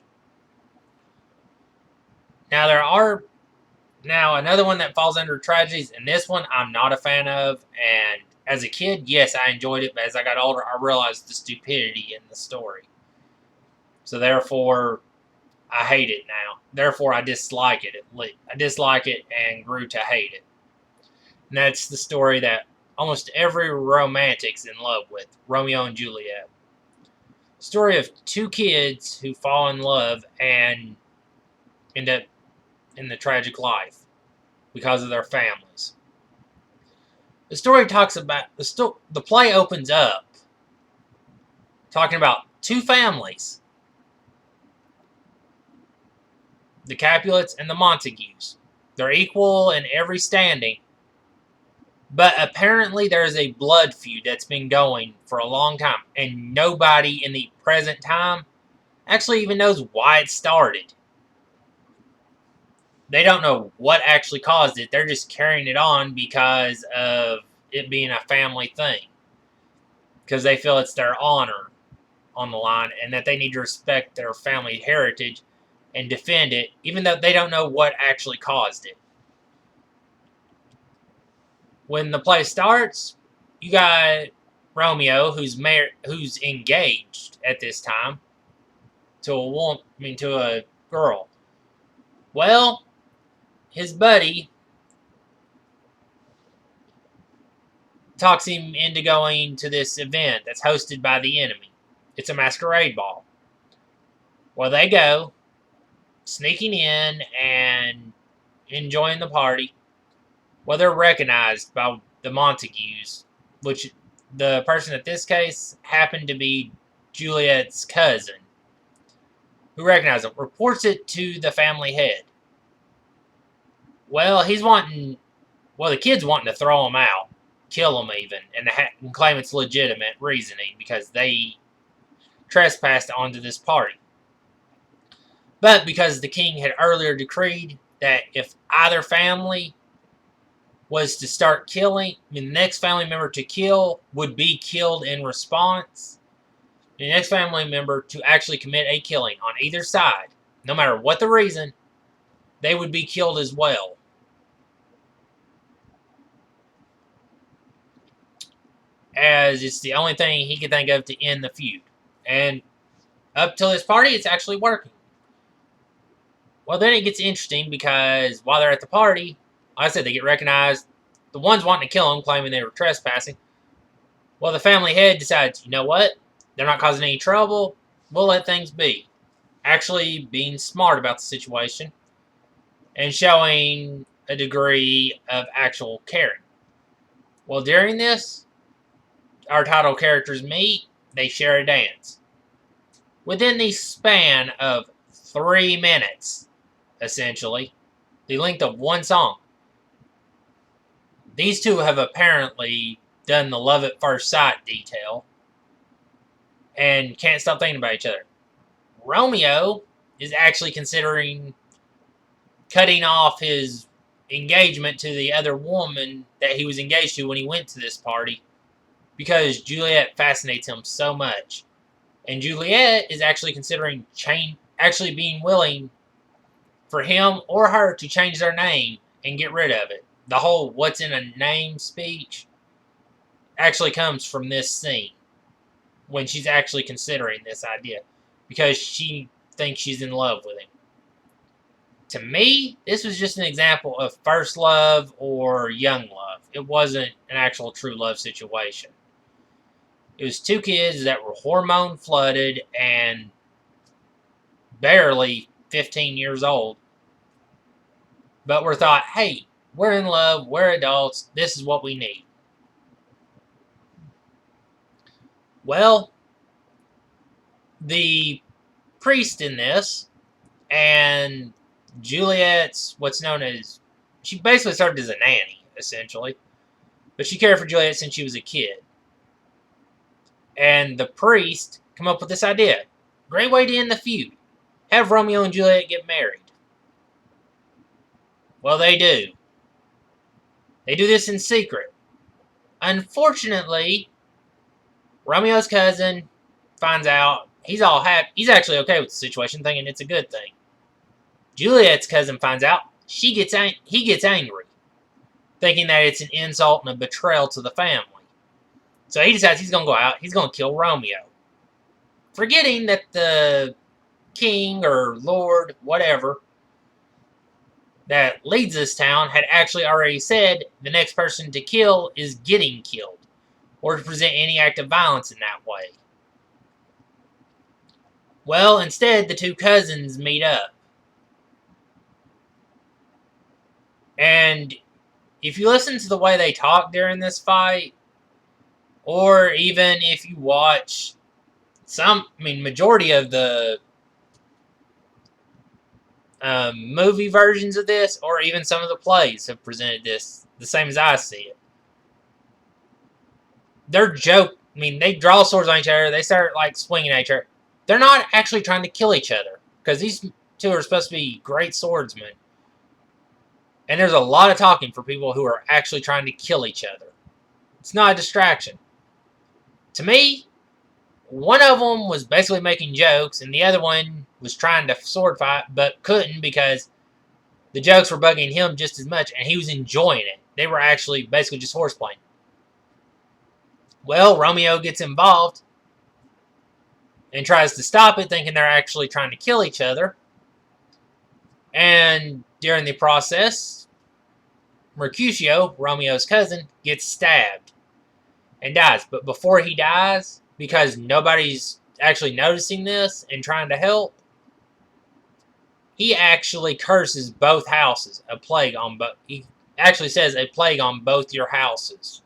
Now, another one that falls under tragedies, and this one I'm not a fan of, and as a kid, yes, I enjoyed it, but as I got older, I realized the stupidity in the story. So therefore, I hate it now. Therefore, I dislike it. I dislike it and grew to hate it. And that's the story that almost every romantic's in love with, Romeo and Juliet. Story of two kids who fall in love and end up in the tragic life because of their families. The story talks about the play opens up talking about two families, the Capulets and the Montagues. They're equal in every standing, but apparently there's a blood feud that's been going for a long time, and nobody in the present time actually even knows why it started. They don't know what actually caused it. They're just carrying it on because of it being a family thing. Because they feel it's their honor on the line and that they need to respect their family heritage and defend it, even though they don't know what actually caused it. When the play starts, you got Romeo, who's engaged at this time to a girl. Well, his buddy talks him into going to this event that's hosted by the enemy. It's a masquerade ball. Well, they go, sneaking in and enjoying the party. Well, they're recognized by the Montagues, which the person in this case happened to be Juliet's cousin, who recognizes them, reports it to the family head. Well, the kid's wanting to throw him out, kill him even, and claim it's legitimate reasoning because they trespassed onto this party. But because the king had earlier decreed that if either family was to start killing, the next family member to kill would be killed in response, the next family member to actually commit a killing on either side, no matter what the reason, they would be killed as well. As it's the only thing he could think of to end the feud. And up till this party, it's actually working. Well, then it gets interesting because while they're at the party, like I said, they get recognized. The ones wanting to kill them, claiming they were trespassing. Well, the family head decides, you know what? They're not causing any trouble. We'll let things be. Actually being smart about the situation and showing a degree of actual caring. Well, during this, our title characters meet, they share a dance. Within the span of 3 minutes, essentially, the length of one song, these two have apparently done the love at first sight detail and can't stop thinking about each other. Romeo is actually considering cutting off his engagement to the other woman that he was engaged to when he went to this party because Juliet fascinates him so much. And Juliet is actually considering actually being willing for him or her to change their name and get rid of it. The whole "what's in a name" speech actually comes from this scene when she's actually considering this idea because she thinks she's in love with him. To me, this was just an example of first love or young love. It wasn't an actual true love situation. It was two kids that were hormone flooded and barely 15 years old, but were thought, hey, we're in love, we're adults, this is what we need. Well, the priest in this and Juliet's what's known as, she basically served as a nanny, essentially. But she cared for Juliet since she was a kid. And the priest come up with this idea. Great way to end the feud. Have Romeo and Juliet get married. Well, they do. They do this in secret. Unfortunately, Romeo's cousin finds out. He's all happy. He's actually okay with the situation, thinking it's a good thing. Juliet's cousin finds out. He gets angry, thinking that it's an insult and a betrayal to the family. So he decides he's going to go out. He's going to kill Romeo, forgetting that the king or lord, whatever, that leads this town had actually already said the next person to kill is getting killed, or to present any act of violence in that way. Well, instead, the two cousins meet up. And if you listen to the way they talk during this fight, or even if you watch majority of the movie versions of this, or even some of the plays have presented this the same as I see it. They're they draw swords on each other, they start swinging at each other. They're not actually trying to kill each other, because these two are supposed to be great swordsmen. And there's a lot of talking for people who are actually trying to kill each other. It's not a distraction. To me, one of them was basically making jokes, and the other one was trying to sword fight, but couldn't because the jokes were bugging him just as much, and he was enjoying it. They were actually basically just horseplaying. Well, Romeo gets involved and tries to stop it, thinking they're actually trying to kill each other. And during the process, Mercutio, Romeo's cousin, gets stabbed and dies. But before he dies, because nobody's actually noticing this and trying to help, he actually curses both houses. He actually says a plague on both your houses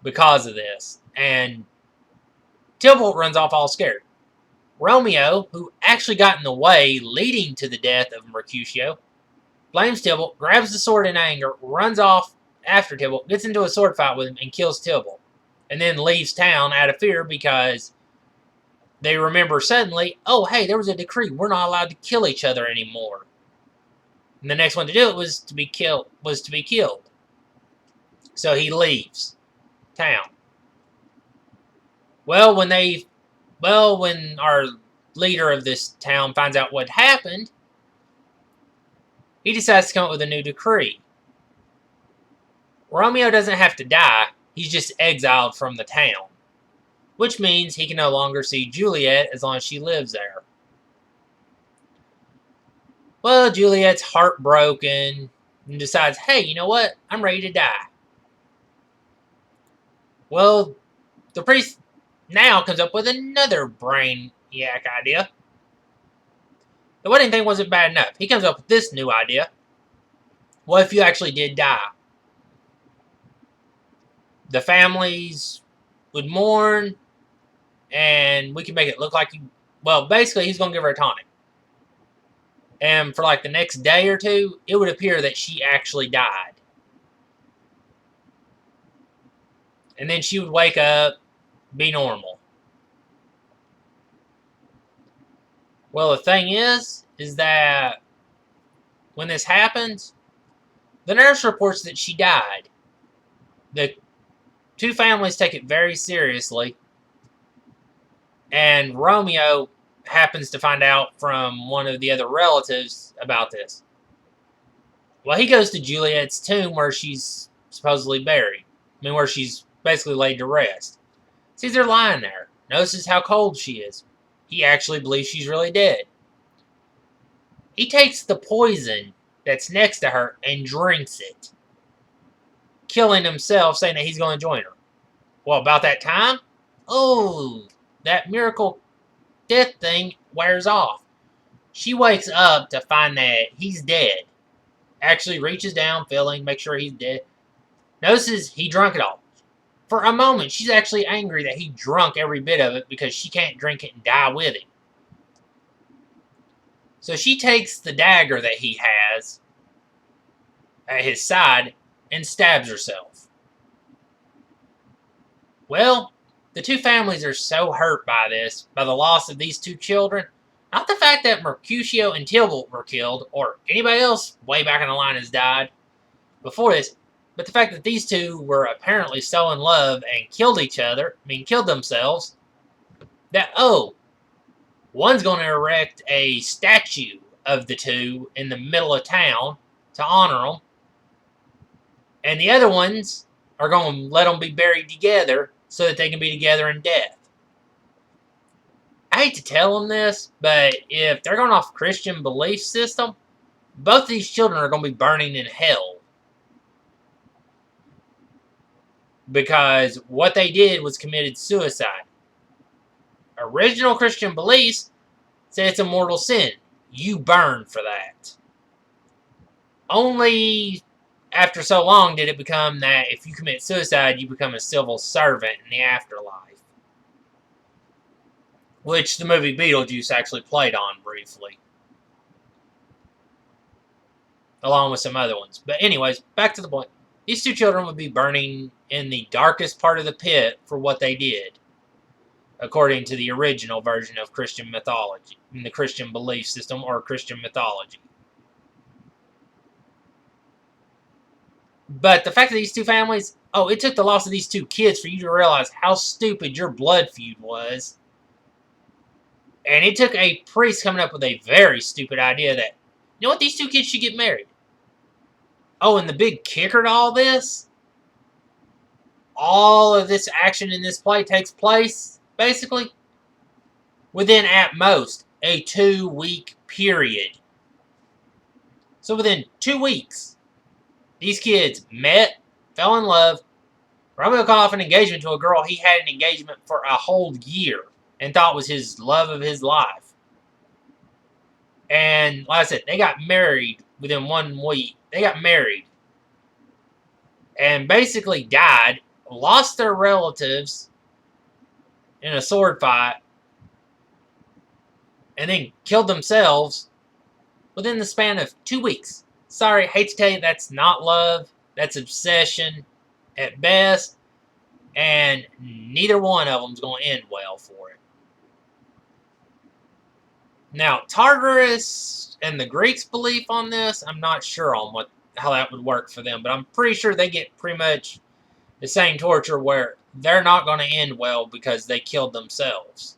because of this. And Tybalt runs off all scared. Romeo, who actually got in the way leading to the death of Mercutio, blames Tybalt, grabs the sword in anger, runs off after Tybalt, gets into a sword fight with him, and kills Tybalt. And then leaves town out of fear because they remember suddenly, oh, hey, there was a decree. We're not allowed to kill each other anymore. And the next one to do it was to be killed. So he leaves town. Well, when our leader of this town finds out what happened, he decides to come up with a new decree. Romeo doesn't have to die. He's just exiled from the town, which means he can no longer see Juliet as long as she lives there. Well, Juliet's heartbroken and decides, hey, you know what? I'm ready to die. Well, the priest now comes up with another brainiac idea. The wedding thing wasn't bad enough. He comes up with this new idea. What if you actually did die? The families would mourn, and we could make it look like you... Well, basically, he's going to give her a tonic. And for the next day or two, it would appear that she actually died. And then she would wake up, be normal. Well, the thing is that when this happens, the nurse reports that she died. The two families take it very seriously. And Romeo happens to find out from one of the other relatives about this. Well, he goes to Juliet's tomb where she's supposedly buried. I mean, where she's basically laid to rest. Sees her lying there. Notices how cold she is. He actually believes she's really dead. He takes the poison that's next to her and drinks it, killing himself, saying that he's going to join her. Well, about that time, that miracle death thing wears off. She wakes up to find that he's dead. Actually reaches down, feeling, make sure he's dead. Notices he drunk it all. For a moment, she's actually angry that he drunk every bit of it because she can't drink it and die with it. So she takes the dagger that he has at his side and stabs herself. Well, the two families are so hurt by this, by the loss of these two children. Not the fact that Mercutio and Tybalt were killed, or anybody else way back in the line has died before this, but the fact that these two were apparently so in love and killed themselves, that, one's going to erect a statue of the two in the middle of town to honor them, and the other ones are going to let them be buried together so that they can be together in death. I hate to tell them this, but if they're going off Christian belief system, both of these children are going to be burning in hell. Because what they did was committed suicide. Original Christian beliefs say it's a mortal sin. You burn for that. Only after so long did it become that if you commit suicide, you become a civil servant in the afterlife. Which the movie Beetlejuice actually played on briefly. Along with some other ones. But anyways, back to the point. These two children would be burning in the darkest part of the pit for what they did, according to the original version of Christian mythology, in the Christian belief system or Christian mythology. But the fact that these two families, it took the loss of these two kids for you to realize how stupid your blood feud was. And it took a priest coming up with a very stupid idea that, you know what, these two kids should get married. And the big kicker to all this, all of this action in this play takes place, basically, within, at most, a 2-week period. So within 2 weeks, these kids met, fell in love. Romeo cut off an engagement to a girl he had an engagement for a whole year and thought was his love of his life. And like I said, they got married within 1 week. They got married and basically died, lost their relatives in a sword fight, and then killed themselves within the span of 2 weeks. Sorry, hate to tell you, that's not love. That's obsession at best. And neither one of them is going to end well for it. Now, Tartarus and the Greeks' belief on this, I'm not sure on how that would work for them. But I'm pretty sure they get pretty much the same torture where they're not going to end well because they killed themselves.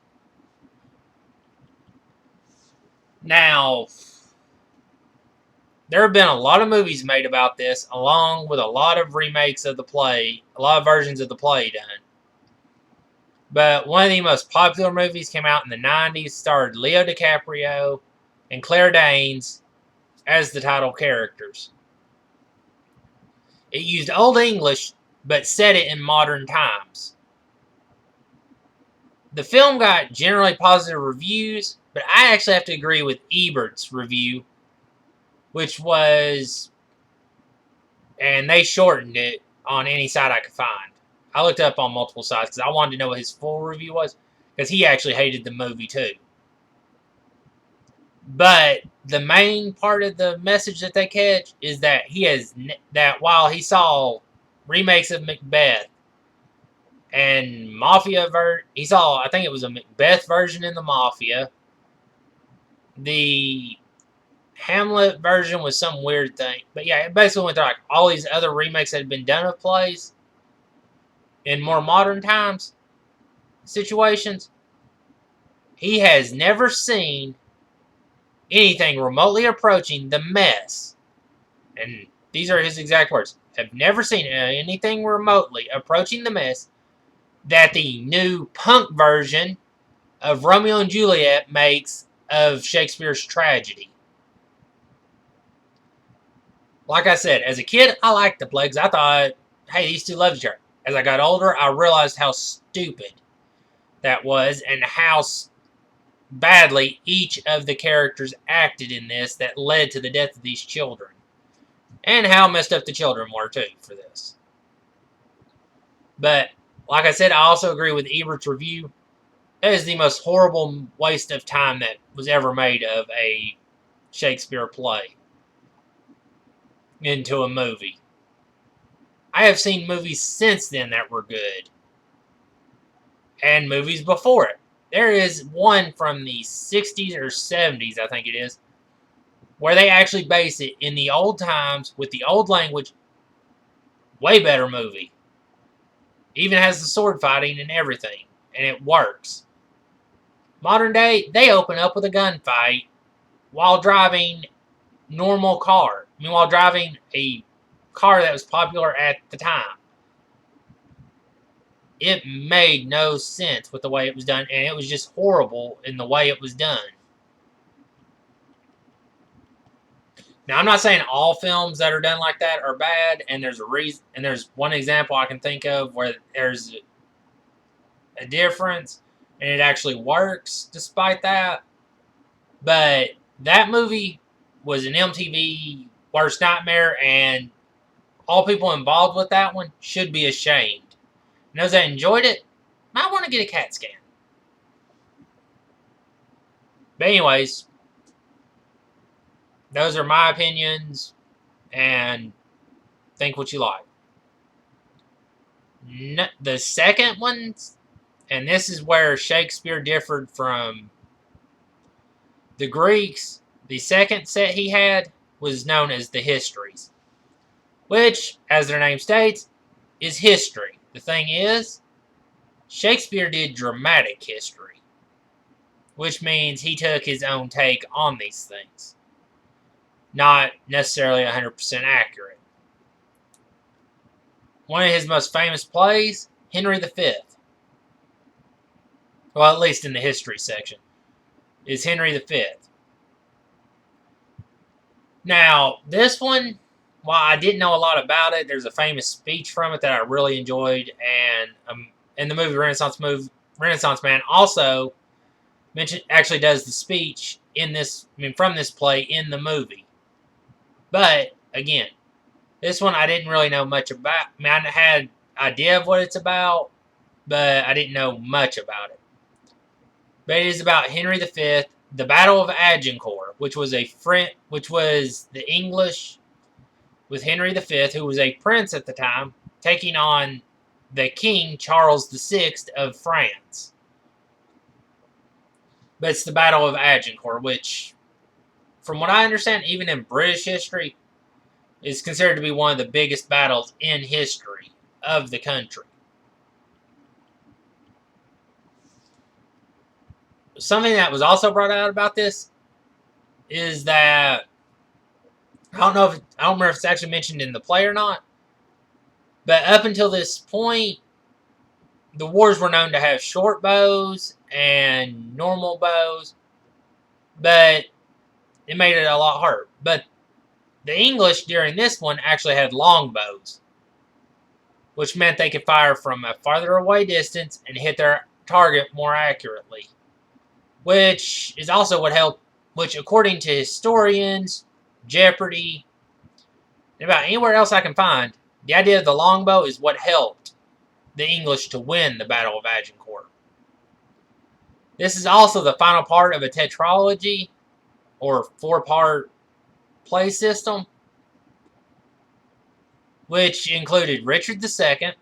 Now, there have been a lot of movies made about this, along with a lot of remakes of the play, a lot of versions of the play done. But one of the most popular movies came out in the 90s, starred Leo DiCaprio and Claire Danes as the title characters. It used Old English, but set it in modern times. The film got generally positive reviews, but I actually have to agree with Ebert's review, which was, and they shortened it on any site I could find. I looked up on multiple sites because I wanted to know what his full review was, because he actually hated the movie too. But the main part of the message that they catch is that that while he saw remakes of Macbeth and Mafia he saw, I think it was a Macbeth version in the Mafia. The Hamlet version was some weird thing. But yeah, it basically went through like all these other remakes that had been done of plays in more modern times, situations. he has never seen anything remotely approaching the mess. And these are his exact words. Have never seen anything remotely approaching the mess that the new punk version of Romeo and Juliet makes of Shakespeare's tragedy. Like I said, as a kid, I liked the play because I thought, hey, these two love each other. As I got older, I realized how stupid that was and how badly each of the characters acted in this that led to the death of these children. And how messed up the children were, too, for this. But, like I said, I also agree with Ebert's review. That is the most horrible waste of time that was ever made of a Shakespeare play into a movie. I have seen movies since then that were good. And movies before it. There is one from the 60s or 70s, I think it is, where they actually base it in the old times with the old language. Way better movie. Even has the sword fighting and everything. And it works. Modern day, they open up with a gunfight while driving normal car. I mean, while driving a car that was popular at the time. It made no sense with the way it was done, and it was just horrible in the way it was done. Now, I'm not saying all films that are done like that are bad, and there's a reason, and there's one example I can think of where there's a difference, and it actually works despite that. But that movie was an MTV worst nightmare, and all people involved with that one should be ashamed. And those that enjoyed it might want to get a CAT scan. But anyways, those are my opinions, and think what you like. The second one, and this is where Shakespeare differed from the Greeks, the second set he had was known as the Histories, which, as their name states, is history. The thing is, Shakespeare did dramatic history, which means he took his own take on these things. Not necessarily 100% accurate. One of his most famous plays, Henry V. Well, at least in the history section, is Henry V. Now, this one, while I didn't know a lot about it, there's a famous speech from it that I really enjoyed, and in the movie Renaissance Man also actually does the speech from this play in the movie. But again, this one I didn't really know much about. I mean, I had an idea of what it's about, but I didn't know much about it. But it is about Henry V, the Battle of Agincourt, which was the English with Henry V, who was a prince at the time, taking on the King Charles VI of France. But it's the Battle of Agincourt, which, from what I understand, even in British history, is considered to be one of the biggest battles in history of the country. Something that was also brought out about this is that I don't remember if it's actually mentioned in the play or not, but up until this point, the wars were known to have short bows and normal bows, but it made it a lot harder. But the English during this one actually had long bows, which meant they could fire from a farther away distance and hit their target more accurately. Which is also what helped, which according to historians, Jeopardy, and about anywhere else I can find, the idea of the longbow is what helped the English to win the Battle of Agincourt. This is also the final part of a tetralogy, or 4-part play system, which included Richard II,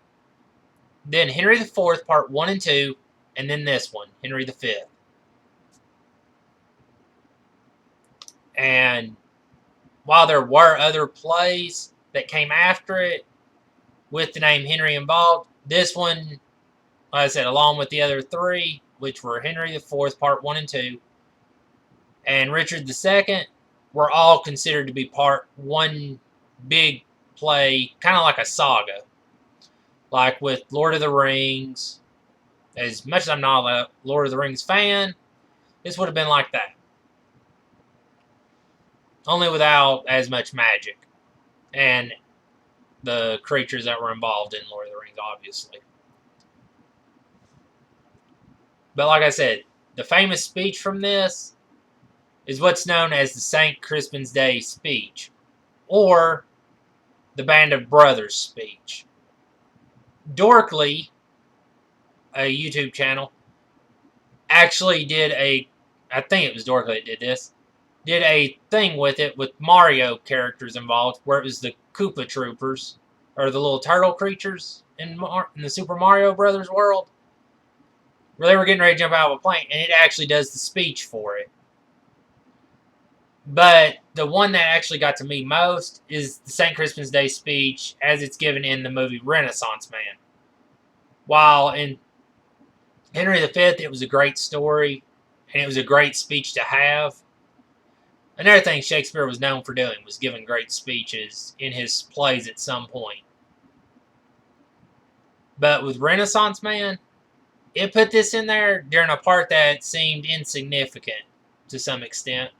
then Henry IV, Part 1 and 2, and then this one, Henry V. And while there were other plays that came after it with the name Henry involved, this one, like I said, along with the other 3, which were Henry IV, Part 1 and 2, and Richard II, were all considered to be part one big play, kind of like a saga. Like with Lord of the Rings, as much as I'm not a Lord of the Rings fan, this would have been like that. Only without as much magic and the creatures that were involved in Lord of the Rings, obviously. But like I said, the famous speech from this is what's known as the St. Crispin's Day speech, or the Band of Brothers speech. Dorkly, a YouTube channel, actually did I think it was Dorkly that did this, did a thing with it with Mario characters involved, where it was the Koopa Troopers, or the little turtle creatures in the Super Mario Brothers world, where they were getting ready to jump out of a plane, and it actually does the speech for it. But the one that actually got to me most is the St. Crispin's Day speech as it's given in the movie Renaissance Man. While in Henry V, it was a great story, and it was a great speech to have. Another thing Shakespeare was known for doing was giving great speeches in his plays at some point. But with Renaissance Man, it put this in there during a part that seemed insignificant to some extent.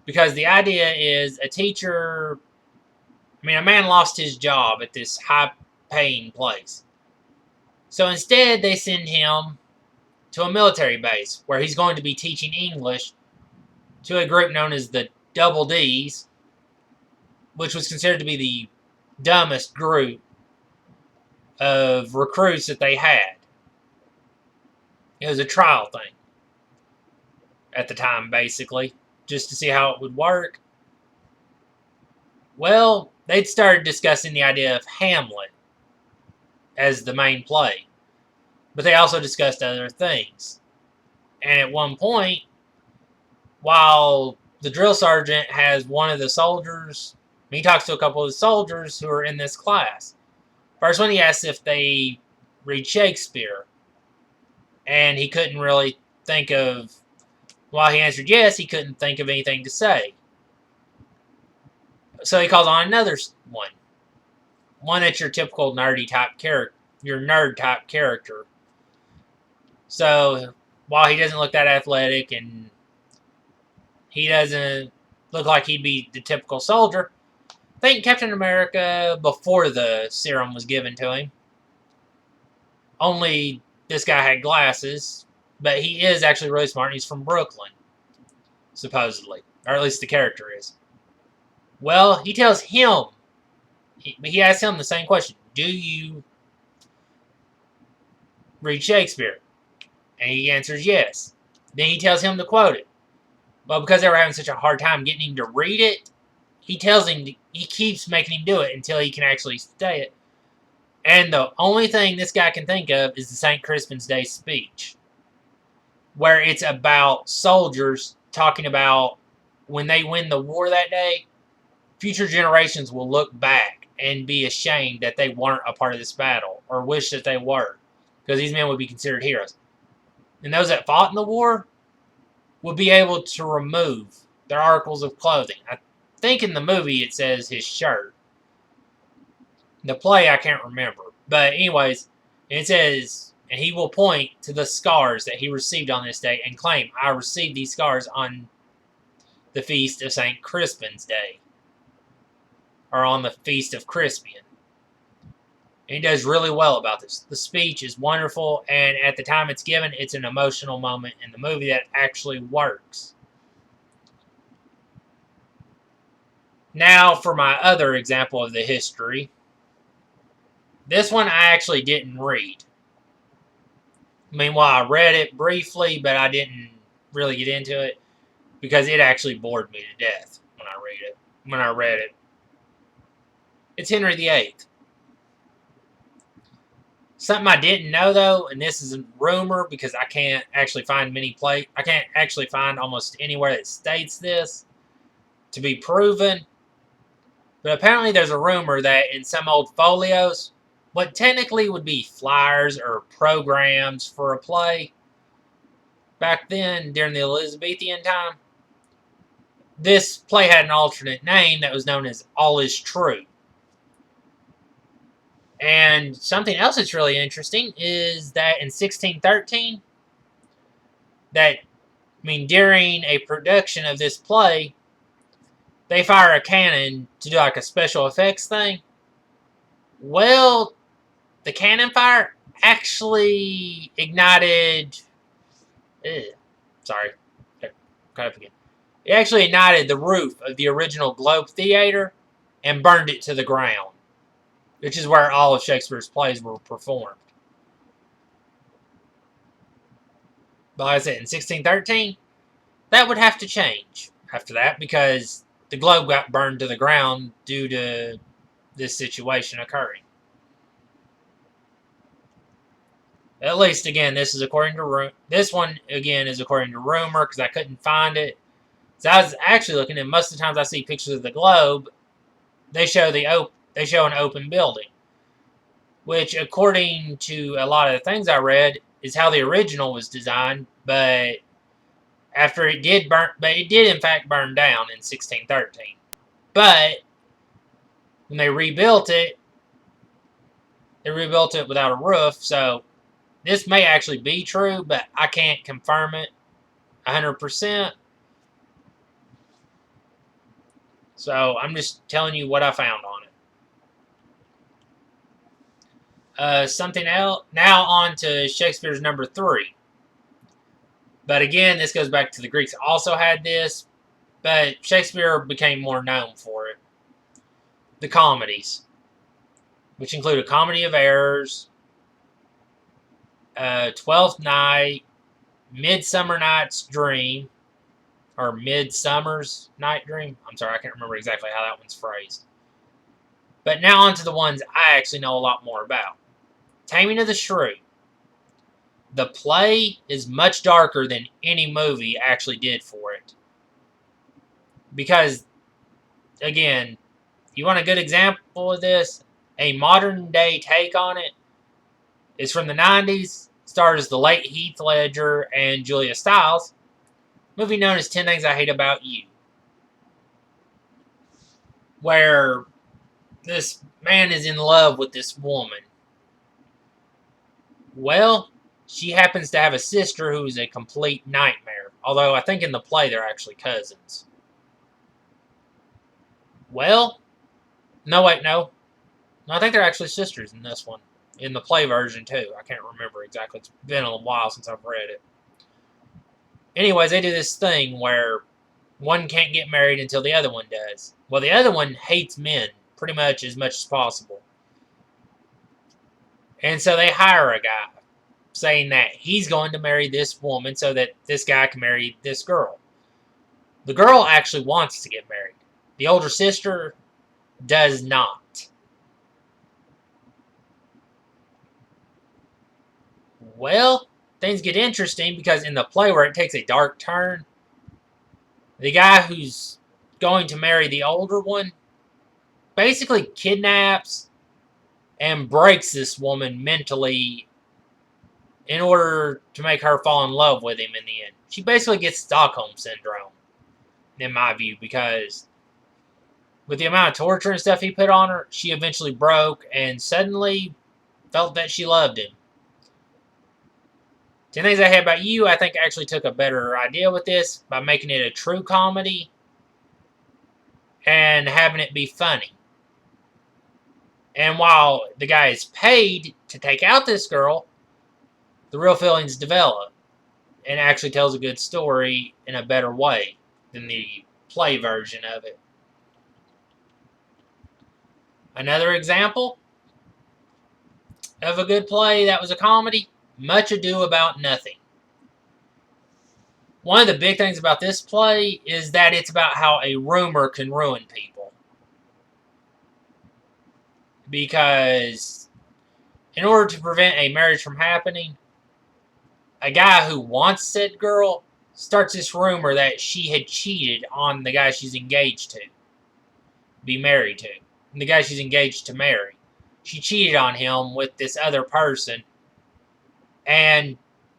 Because the idea is a man lost his job at this high-paying place. So instead, they send him to a military base where he's going to be teaching English to a group known as the Double Ds, which was considered to be the dumbest group of recruits that they had. It was a trial thing at the time, basically, just to see how it would work. Well, they'd started discussing the idea of Hamlet as the main play, but they also discussed other things. And at one point, while the drill sergeant has one of the soldiers, he talks to a couple of the soldiers who are in this class. First one, he asks if they read Shakespeare, and he couldn't really think of, while he answered yes, he couldn't think of anything to say. So he calls on another one that's your typical nerdy type character, your nerd type character. So while he doesn't look that athletic and he doesn't look like he'd be the typical soldier, think Captain America before the serum was given to him. Only this guy had glasses, but he is actually really smart, and he's from Brooklyn, supposedly. Or at least the character is. Well, he tells him, he asks him the same question. Do you read Shakespeare? And he answers yes. Then he tells him to quote it. Well, because they were having such a hard time getting him to read it, he keeps making him do it until he can actually say it. And the only thing this guy can think of is the St. Crispin's Day speech, where it's about soldiers talking about when they win the war that day, future generations will look back and be ashamed that they weren't a part of this battle, or wish that they were, because these men would be considered heroes. And those that fought in the war would be able to remove their articles of clothing. I think in the movie it says his shirt. The play I can't remember. But anyways, it says, and he will point to the scars that he received on this day and claim, I received these scars on the feast of St. Crispin's Day. Or on the Feast of Crispian. And he does really well about this. The speech is wonderful, and at the time it's given, it's an emotional moment in the movie that actually works. Now for my other example of the history. This one I actually didn't read. Meanwhile, I read it briefly, but I didn't really get into it because it actually bored me to death when I read it. It's Henry VIII. Something I didn't know, though, and this is a rumor because I can't actually find almost anywhere that states this to be proven. But apparently there's a rumor that in some old folios, what technically would be flyers or programs for a play, back then, during the Elizabethan time, this play had an alternate name that was known as All Is True. And something else that's really interesting is that in 1613, during a production of this play, they fire a cannon to do like a special effects thing. Well, the cannon fire actually ignited. Sorry, cut up again. It actually ignited the roof of the original Globe Theater and burned it to the ground, which is where all of Shakespeare's plays were performed. But like I said, in 1613, that would have to change after that because the Globe got burned to the ground due to this situation occurring. At least, again, this is according to this one again is according to rumor because I couldn't find it. So I was actually looking, and most of the times I see pictures of the Globe, they show an open building, which, according to a lot of the things I read, is how the original was designed. But it did in fact burn down in 1613. But when they rebuilt it without a roof. So this may actually be true, but I can't confirm it 100%. So I'm just telling you what I found on it. Something else. Now on to Shakespeare's number 3. But again, this goes back to the Greeks also had this, but Shakespeare became more known for it. The comedies, which include A Comedy of Errors, Twelfth Night, Midsummer Night's Dream, or Midsummer's Night Dream. I'm sorry, I can't remember exactly how that one's phrased. But now on to the ones I actually know a lot more about. Taming of the Shrew. The play is much darker than any movie actually did for it. Because, again, you want a good example of this? A modern day take on it is from the 90s. Stars the late Heath Ledger and Julia Stiles. Movie known as 10 Things I Hate About You. Where this man is in love with this woman. Well, she happens to have a sister who is a complete nightmare. Although I think in the play they're actually cousins. Well, no, wait, no. No, I think they're actually sisters in this one. In the play version, too. I can't remember exactly. It's been a while since I've read it. Anyways, they do this thing where one can't get married until the other one does. Well, the other one hates men pretty much as possible. And so they hire a guy saying that he's going to marry this woman so that this guy can marry this girl. The girl actually wants to get married. The older sister does not. Well, things get interesting because in the play where it takes a dark turn, the guy who's going to marry the older one basically kidnaps and breaks this woman mentally in order to make her fall in love with him in the end. She basically gets Stockholm Syndrome, in my view, because with the amount of torture and stuff he put on her, she eventually broke and suddenly felt that she loved him. 10 Things I Hate About You, I think, actually took a better idea with this by making it a true comedy and having it be funny. And while the guy is paid to take out this girl, the real feelings develop and actually tells a good story in a better way than the play version of it. Another example of a good play that was a comedy, Much Ado About Nothing. One of the big things about this play is that it's about how a rumor can ruin people. Because in order to prevent a marriage from happening, a guy who wants said girl starts this rumor that she had cheated on the guy she's engaged to, be married to, and the guy she's engaged to marry. She cheated on him with this other person, and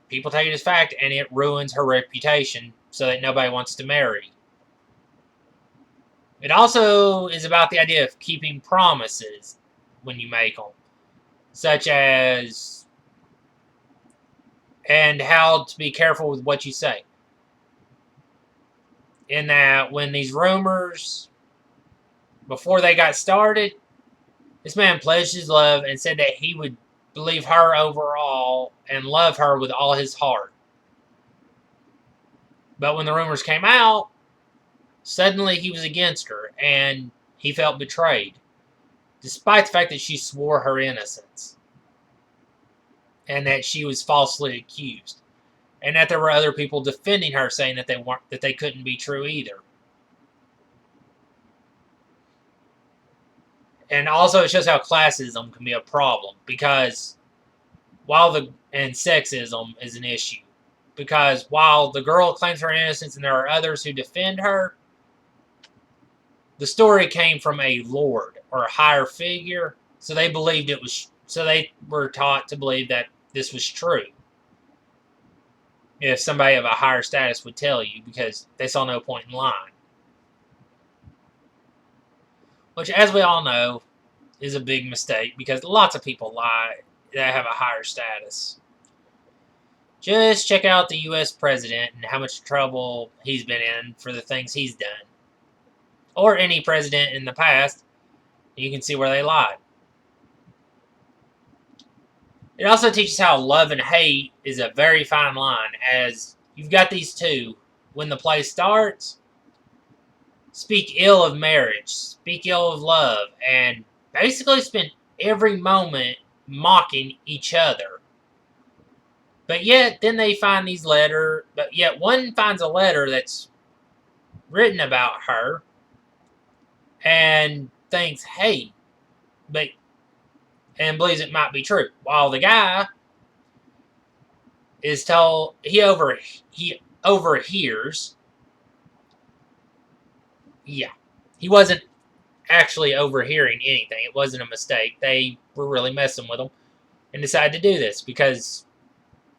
people take it as fact, and it ruins her reputation so that nobody wants to marry. It also is about the idea of keeping promises when you make them, such as, and how to be careful with what you say. In that, when these rumors, before they got started, this man pledged his love and said that he would believe her overall and love her with all his heart. But when the rumors came out, suddenly he was against her, and he felt betrayed, despite the fact that she swore her innocence, and that she was falsely accused, and that there were other people defending her, saying that they couldn't be true either. And also, it shows how classism can be a problem, because and sexism is an issue, because while the girl claims her innocence and there are others who defend her, the story came from a lord or a higher figure, so they believed it was. So they were taught to believe that this was true. If somebody of a higher status would tell you, because they saw no point in lying, which, as we all know, is a big mistake, because lots of people lie that have a higher status. Just check out the U.S. president and how much trouble he's been in for the things he's done. Or any president in the past, you can see where they lied. It also teaches how love and hate is a very fine line, as you've got these two, when the play starts, speak ill of marriage, speak ill of love, and basically spend every moment mocking each other. But yet, then they find these letters, but yet one finds a letter that's written about her, and thinks, hey, and believes it might be true. While the guy is told, he overhears. Yeah, he wasn't actually overhearing anything. It wasn't a mistake. They were really messing with him and decided to do this, because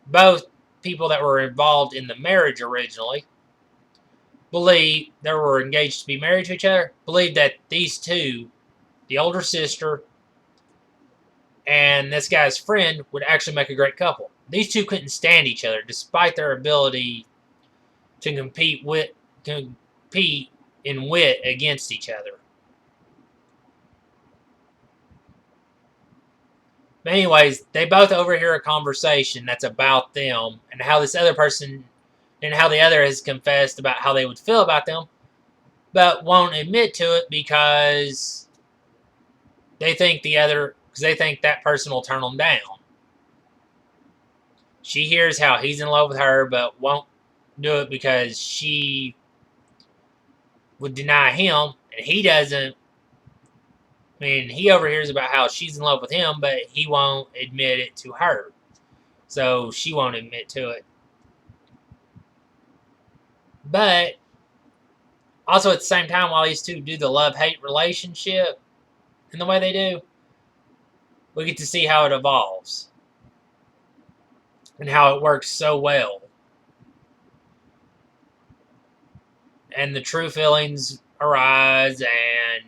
both people that were involved in the marriage originally believed they were engaged to be married to each other, believed that these two, the older sister and this guy's friend, would actually make a great couple. These two couldn't stand each other, despite their ability to compete in wit against each other. But anyways, they both overhear a conversation that's about them, and how this other person, and how the other has confessed about how they would feel about them, but won't admit to it because they think that person will turn them down. She hears how he's in love with her, but won't do it because she would deny him, and he doesn't. I mean, he overhears about how she's in love with him, but he won't admit it to her. So she won't admit to it. But also at the same time, while these two do the love-hate relationship in the way they do, we get to see how it evolves and how it works so well. And the true feelings arise, and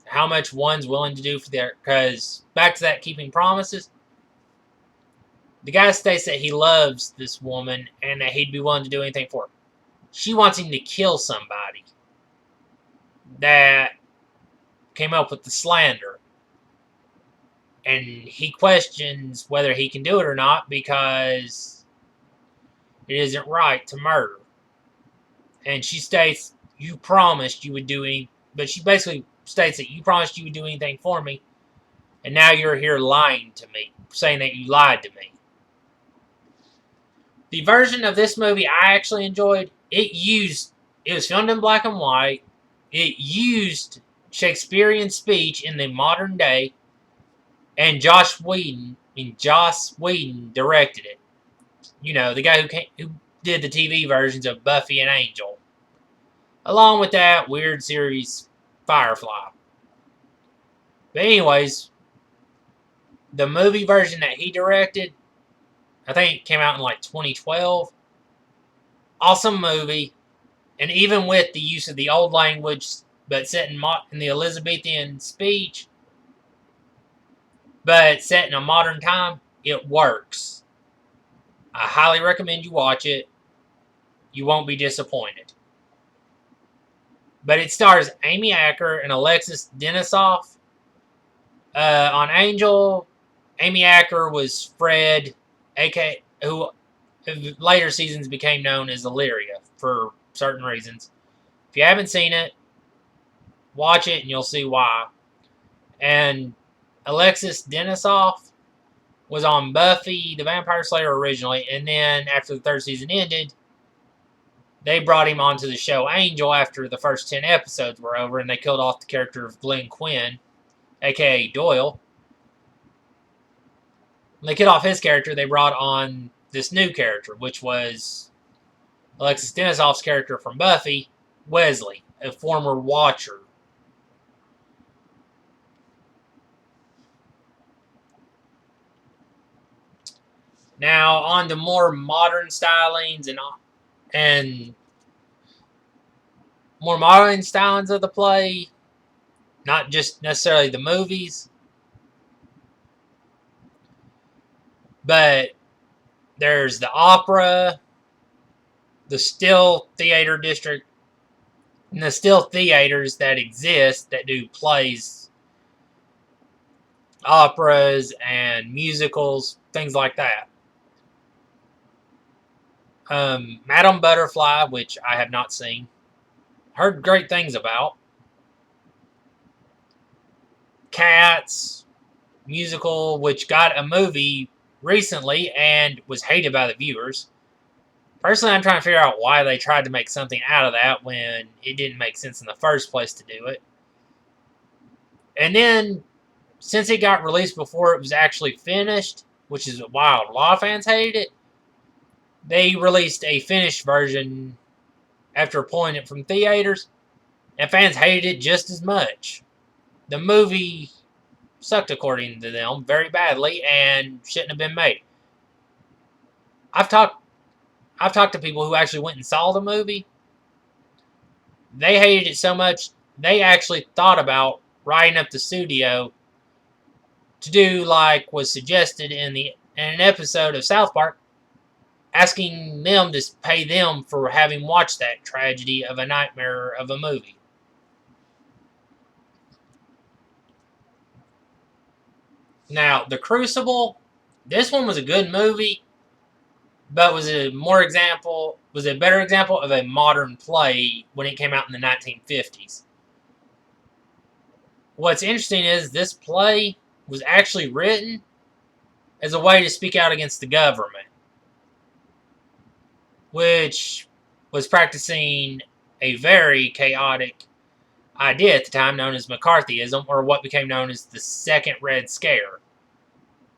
how much one's willing to do for their... Because, back to that keeping promises, the guy states that he loves this woman and that he'd be willing to do anything for her. She wants him to kill somebody that came up with the slander. And he questions whether he can do it or not, because it isn't right to murder. And she states, you promised you would do anything. But she basically states that you promised you would do anything for me, and now you're here lying to me, saying that you lied to me. The version of this movie I actually enjoyed, it was filmed in black and white. It used Shakespearean speech in the modern day, and Joss Whedon directed it. You know, the guy who did the TV versions of Buffy and Angel. Along with that weird series, Firefly. But anyways, the movie version that he directed, I think it came out in like 2012. Awesome movie. And even with the use of the old language, but set in the Elizabethan speech, but set in a modern time, it works. I highly recommend you watch it. You won't be disappointed. But it stars Amy Acker and Alexis Denisof. On Angel, Amy Acker was Fred, who in later seasons became known as Illyria for certain reasons. If you haven't seen it, watch it and you'll see why. And Alexis Denisof was on Buffy the Vampire Slayer originally, and then after the third season ended, they brought him onto the show Angel after the first 10 episodes were over, and they killed off the character of Glenn Quinn, aka Doyle. When they killed off his character, they brought on this new character, which was Alexis Denisov's character from Buffy, Wesley, a former Watcher. Now, on to more modern stylings and more modern stylings of the play, not just necessarily the movies, but there's the opera, the still theater district, and the still theaters that exist that do plays, operas, and musicals, things like that. Madame Butterfly, which I have not seen. Heard great things about. Cats, musical, which got a movie recently and was hated by the viewers. Personally, I'm trying to figure out why they tried to make something out of that when it didn't make sense in the first place to do it. And then, since it got released before it was actually finished, which is wild, a lot of fans hated it, they released a finished version after pulling it from theaters, and fans hated it just as much. The movie sucked, according to them, very badly and shouldn't have been made. I've talked to people who actually went and saw the movie. They hated it so much, they actually thought about writing up the studio to do like was suggested in an episode of South Park, asking them to pay them for having watched that tragedy of a nightmare of a movie. Now, The Crucible, this one was a good movie, but was a better example of a modern play when it came out in the 1950s. What's interesting is this play was actually written as a way to speak out against the government, which was practicing a very chaotic idea at the time known as McCarthyism, or what became known as the Second Red Scare,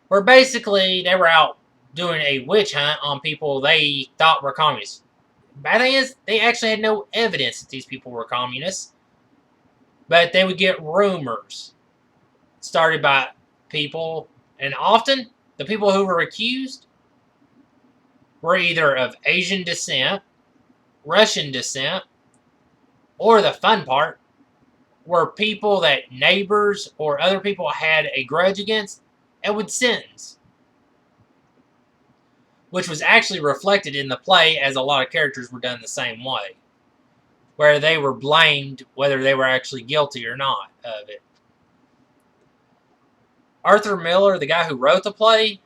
where basically they were out doing a witch hunt on people they thought were communists. Bad thing is, they actually had no evidence that these people were communists, but they would get rumors started by people, and often the people who were accused were either of Asian descent, Russian descent, or the fun part, were people that neighbors or other people had a grudge against and would sentence. Which was actually reflected in the play, as a lot of characters were done the same way, where they were blamed whether they were actually guilty or not of it. Arthur Miller, the guy who wrote the play,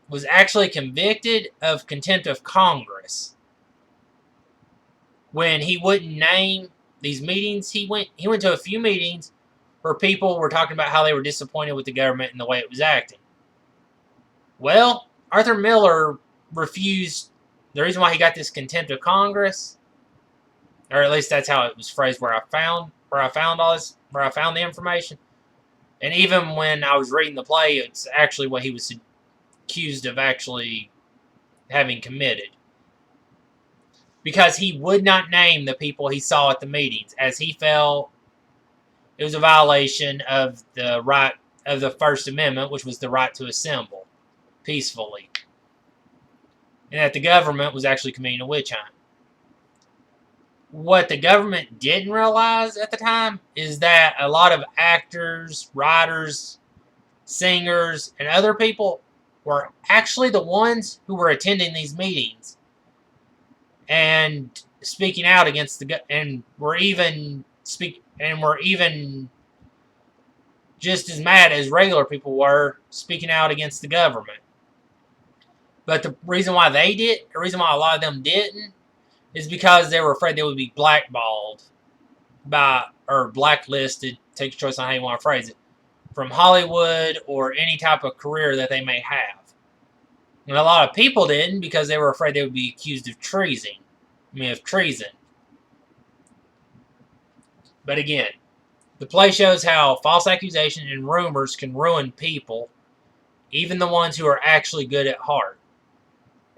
was actually convicted of contempt of Congress when he wouldn't name these meetings. He went to a few meetings where people were talking about how they were disappointed with the government and the way it was acting. Well, Arthur Miller refused. The reason why he got this contempt of Congress, or at least that's how it was phrased where I found the information. And even when I was reading the play, it's actually what he was accused of actually having committed. Because he would not name the people he saw at the meetings, as he felt it was a violation of the right of the First Amendment, which was the right to assemble peacefully. and that the government was actually committing a witch hunt. What the government didn't realize at the time is that a lot of actors, writers, singers, and other people were actually the ones who were attending these meetings and speaking out against and were even just as mad as regular people were speaking out against the government. But the reason why the reason why a lot of them didn't, is because they were afraid they would be blackballed or blacklisted, take your choice on how you want to phrase it, from Hollywood or any type of career that they may have. And a lot of people didn't because they were afraid they would be accused of treason. But again, the play shows how false accusation and rumors can ruin people, even the ones who are actually good at heart.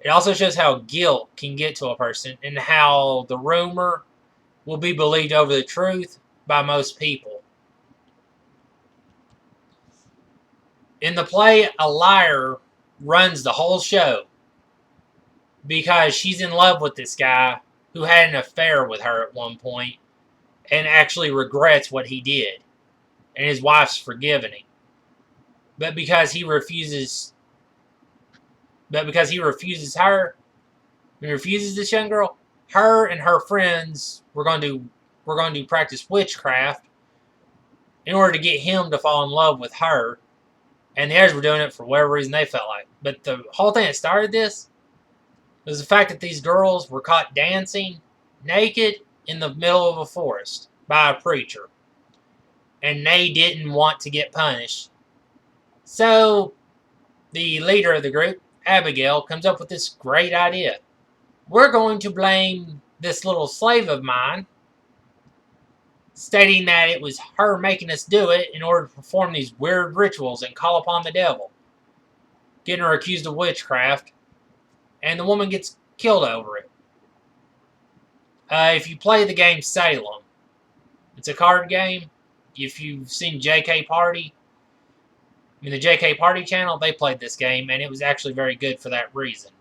It also shows how guilt can get to a person and how the rumor will be believed over the truth by most people. In the play, a liar runs the whole show because she's in love with this guy who had an affair with her at one point and actually regrets what he did. And his wife's forgiven him. But because he refuses this young girl, her and her friends were going to practice witchcraft in order to get him to fall in love with her. And the others were doing it for whatever reason they felt like. But the whole thing that started this was the fact that these girls were caught dancing naked in the middle of a forest by a preacher. And they didn't want to get punished. So the leader of the group, Abigail, comes up with this great idea. We're going to blame this little slave of mine, stating that it was her making us do it in order to perform these weird rituals and call upon the devil, getting her accused of witchcraft, and the woman gets killed over it. If you play the game Salem, it's a card game. If you've seen JK Party, the JK Party channel, they played this game, and it was actually very good for that reason.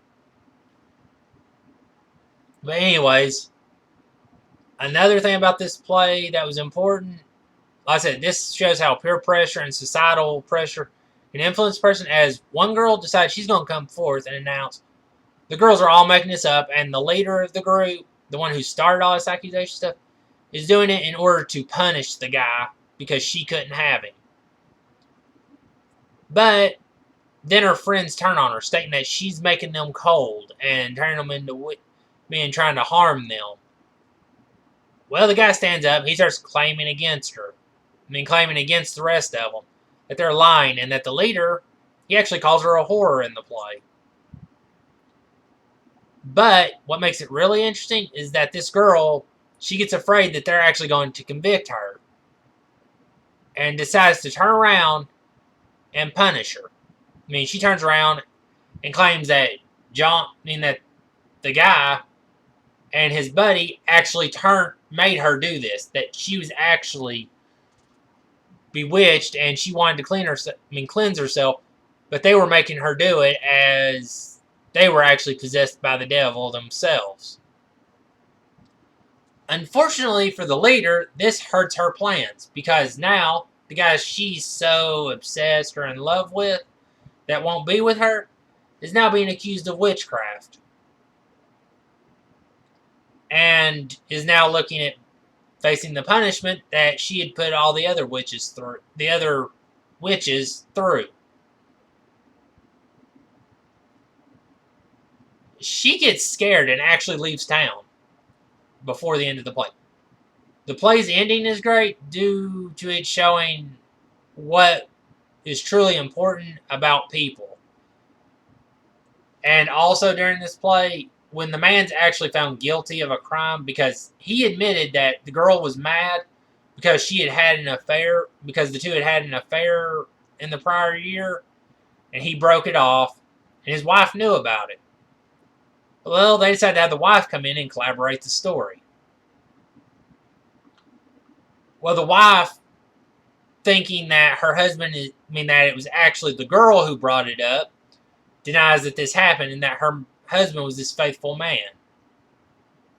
But anyways, another thing about this play that was important, like I said, this shows how peer pressure and societal pressure can influence a person, as one girl decides she's going to come forth and announce the girls are all making this up, and the leader of the group, the one who started all this accusation stuff, is doing it in order to punish the guy because she couldn't have him. But then her friends turn on her, stating that she's making them cold and turning them into being trying to harm them. Well, the guy stands up. He starts claiming against her. Claiming against the rest of them. That they're lying, and that the leader, he actually calls her a whore in the play. But what makes it really interesting is that this girl, she gets afraid that they're actually going to convict her. And decides to turn around and punish her. She turns around and claims that that the guy and his buddy actually made her do this. That she was actually bewitched and she wanted to cleanse herself, but they were making her do it as they were actually possessed by the devil themselves. Unfortunately for the leader, this hurts her plans, because now the guy she's so obsessed or in love with that won't be with her is now being accused of witchcraft. And is now looking at facing the punishment that she had put all the other witches through. She gets scared and actually leaves town before the end of the play. The play's ending is great due to it showing what is truly important about people. And also during this play, when the man's actually found guilty of a crime, because he admitted that the girl was mad because she had had an affair, because the two had had an affair in the prior year, and he broke it off, and his wife knew about it. Well, they decided to have the wife come in and collaborate the story. Well, the wife, thinking that her husband, that it was actually the girl who brought it up, denies that this happened and that her husband was this faithful man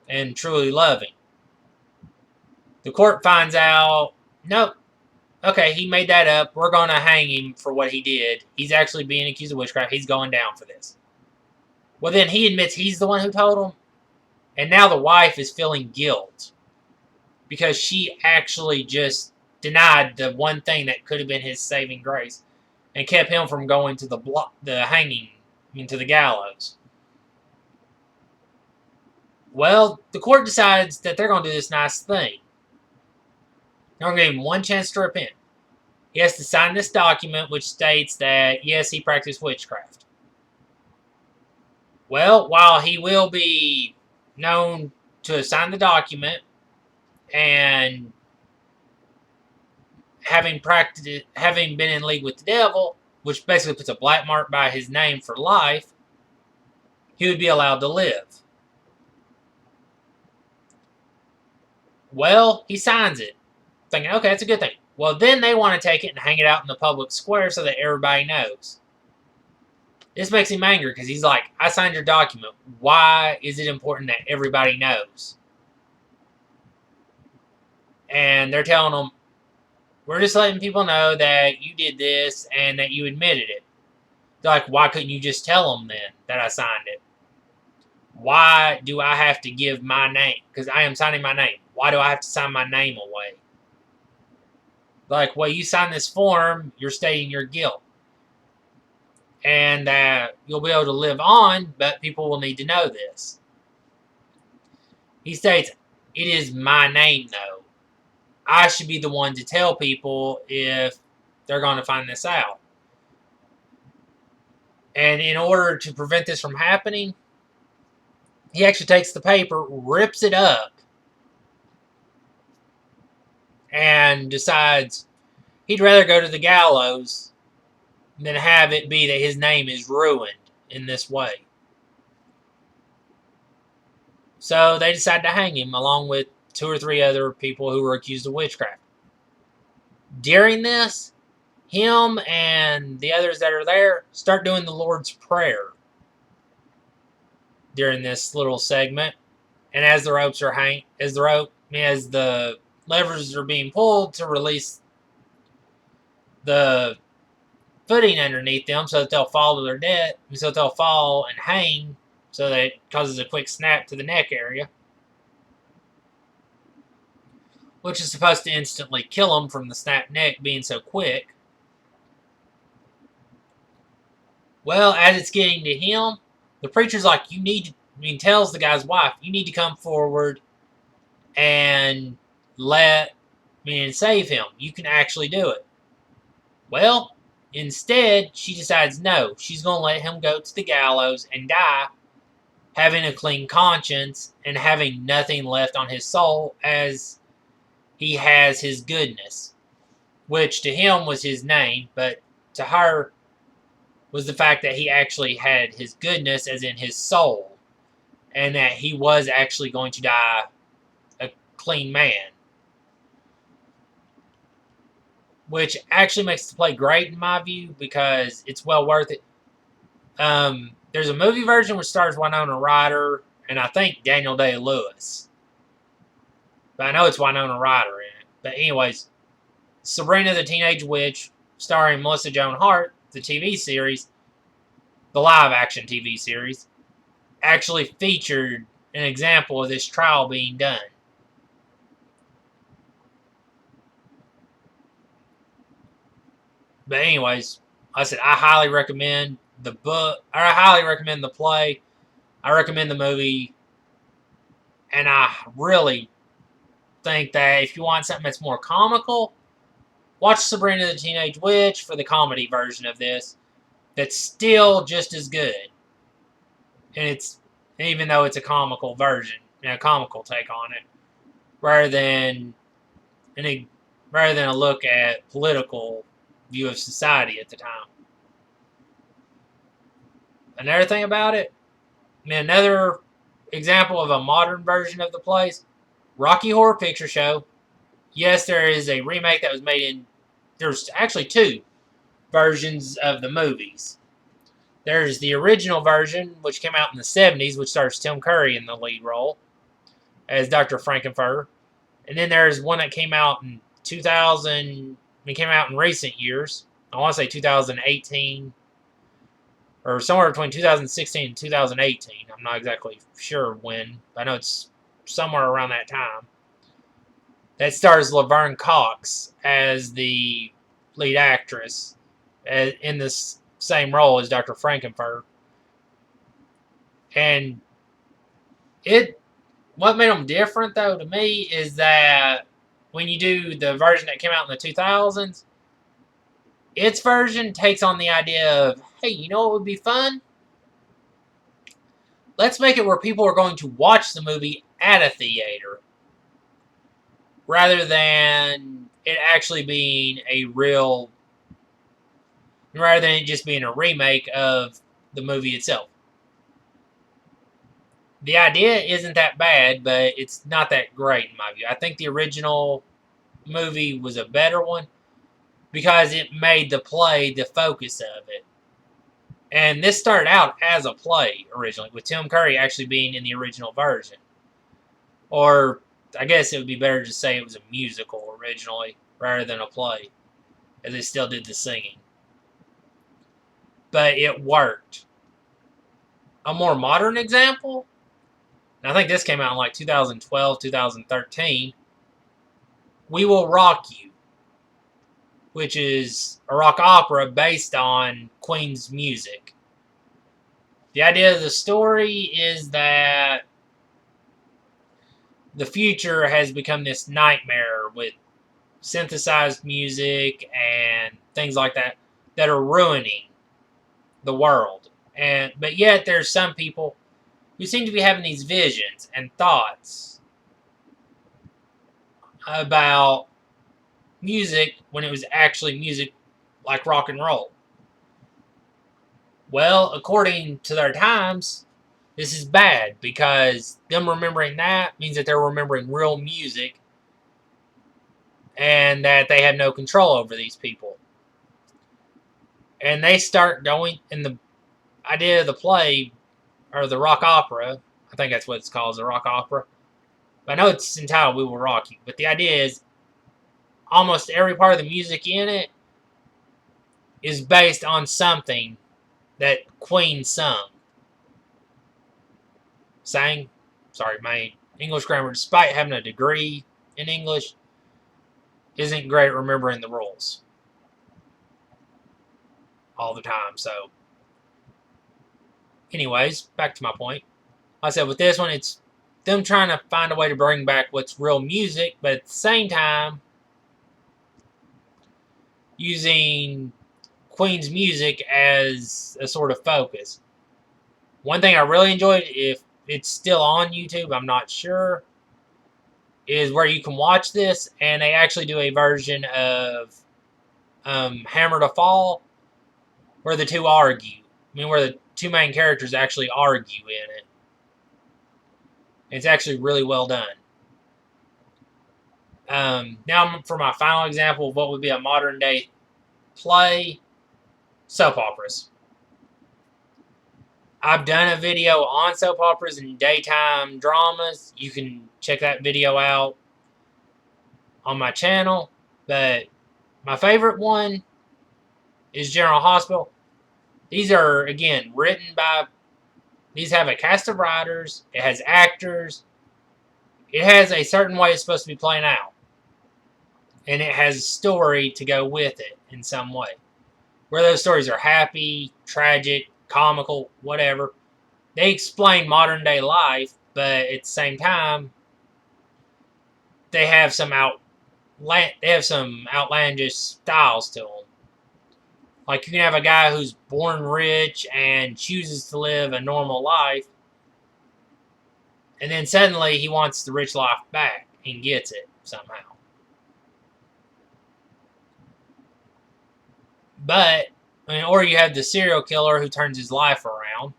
and truly loving. The court finds out, nope, okay, he made that up. We're going to hang him for what he did. He's actually being accused of witchcraft. He's going down for this. Well, then he admits he's the one who told him. And now the wife is feeling guilt because she actually just denied the one thing that could have been his saving grace and kept him from going to the hanging, to the gallows. Well, the court decides that they're going to do this nice thing. They're going to give him one chance to repent. He has to sign this document which states that, yes, he practiced witchcraft. Well, while he will be known to have signed the document and having been in league with the devil, which basically puts a black mark by his name for life, he would be allowed to live. Well, he signs it, thinking, okay, that's a good thing. Well, then they want to take it and hang it out in the public square so that everybody knows. This makes him angry because he's like, I signed your document. Why is it important that everybody knows? And they're telling him, we're just letting people know that you did this and that you admitted it. They're like, why couldn't you just tell them then that I signed it? Why do I have to give my name? Because I am signing my name. Why do I have to sign my name away? Like, well, you sign this form, you're stating your guilt. And that you'll be able to live on, but people will need to know this. He states, it is my name, though. I should be the one to tell people if they're going to find this out. And in order to prevent this from happening, he actually takes the paper, rips it up, and decides he'd rather go to the gallows than have it be that his name is ruined in this way. So they decide to hang him along with 2 or 3 other people who were accused of witchcraft. During this, him and the others that are there start doing the Lord's Prayer during this little segment. And as the ropes are as the levers are being pulled to release the footing underneath them so that they'll fall to their death, so that they'll fall and hang, so that it causes a quick snap to the neck area, which is supposed to instantly kill them from the snap neck being so quick. Well, as it's getting to him, the preacher's like, tells the guy's wife, you need to come forward and save him. You can actually do it. Well, instead, she decides no, she's going to let him go to the gallows and die, having a clean conscience and having nothing left on his soul as he has his goodness, which to him was his name, but to her was the fact that he actually had his goodness as in his soul, and that he was actually going to die a clean man. Which actually makes the play great in my view, because it's well worth it. There's a movie version which stars Winona Ryder and I think Daniel Day-Lewis. But I know it's Winona Ryder in it. But anyways, Sabrina the Teenage Witch, starring Melissa Joan Hart, the TV series, the live-action TV series, actually featured an example of this trial being done. But anyways, like I said, I highly recommend the book. I highly recommend the play. I recommend the movie. And I really think that if you want something that's more comical, watch Sabrina the Teenage Witch for the comedy version of this. That's still just as good. And it's, even though it's a comical version, a comical take on it, rather than a look at political view of society at the time. Another thing about it, another example of a modern version of the plays, Rocky Horror Picture Show. Yes, there is a remake that was made there's actually 2 versions of the movies. There's the original version, which came out in the 70s, which stars Tim Curry in the lead role as Dr. Frankenfurter. And then there's one that came out in 2000. It came out in recent years. I want to say 2018, or somewhere between 2016 and 2018. I'm not exactly sure when. I know it's somewhere around that time. That stars Laverne Cox as the lead actress in this same role as Dr. Frankenfurter. And what made them different, though, to me, is that when you do the version that came out in the 2000s, its version takes on the idea of, hey, you know what would be fun? Let's make it where people are going to watch the movie at a theater, rather than it actually being rather than it just being a remake of the movie itself. The idea isn't that bad, but it's not that great in my view. I think the original movie was a better one because it made the play the focus of it. And this started out as a play originally, with Tim Curry actually being in the original version. Or I guess it would be better to say it was a musical originally rather than a play, as they still did the singing. But it worked. A more modern example, and I think this came out in like 2012, 2013, We Will Rock You, which is a rock opera based on Queen's music. The idea of the story is that the future has become this nightmare with synthesized music and things like that that are ruining the world. But yet there's some people who seem to be having these visions and thoughts about music when it was actually music like rock and roll. Well, according to their times, this is bad because them remembering that means that they're remembering real music and that they have no control over these people. And they start going, and the idea of the play, or the rock opera, I think that's what it's called, the rock opera. I know it's entitled We Will Rock You, but the idea is almost every part of the music in it is based on something that Queen sang. Sorry, my English grammar, despite having a degree in English, isn't great at remembering the rules all the time. So, anyways, back to my point. Like I said, with this one, it's them trying to find a way to bring back what's real music, but at the same time, using Queen's music as a sort of focus. One thing I really enjoyed, if it's still on YouTube, I'm not sure, is where you can watch this, and they actually do a version of Hammer to Fall, where the two argue. Where the two main characters actually argue in it. It's actually really well done. Now for my final example of what would be a modern day play, soap operas. I've done a video on soap operas and daytime dramas. You can check that video out on my channel. But my favorite one is General Hospital. These are, again, written by... These have a cast of writers. It has actors. It has a certain way it's supposed to be playing out. And it has a story to go with it in some way. Where those stories are happy, tragic, comical, whatever. They explain modern day life, but at the same time, they have some outlandish styles to them. Like, you can have a guy who's born rich and chooses to live a normal life, and then suddenly he wants the rich life back and gets it somehow. But, or you have the serial killer who turns his life around,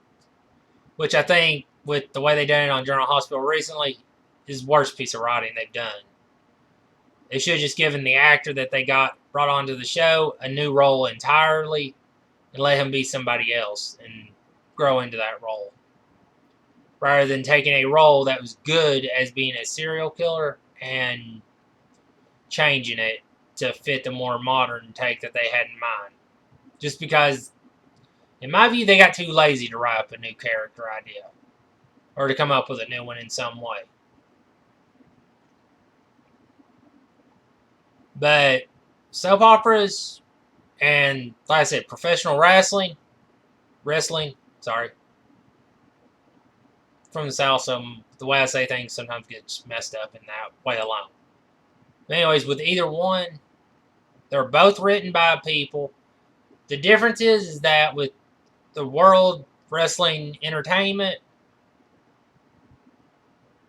which I think, with the way they done it on General Hospital recently, is the worst piece of writing they've done. They should have just given the actor that they brought onto the show a new role entirely, and let him be somebody else and grow into that role. Rather than taking a role that was good as being a serial killer and changing it to fit the more modern take that they had in mind. Just because, in my view, they got too lazy to write up a new character idea. Or to come up with a new one in some way. But soap operas and, like I said, professional wrestling, sorry, from the South, so the way I say things sometimes gets messed up in that way alone. But anyways, with either one, they're both written by people. The difference is that with the World Wrestling Entertainment,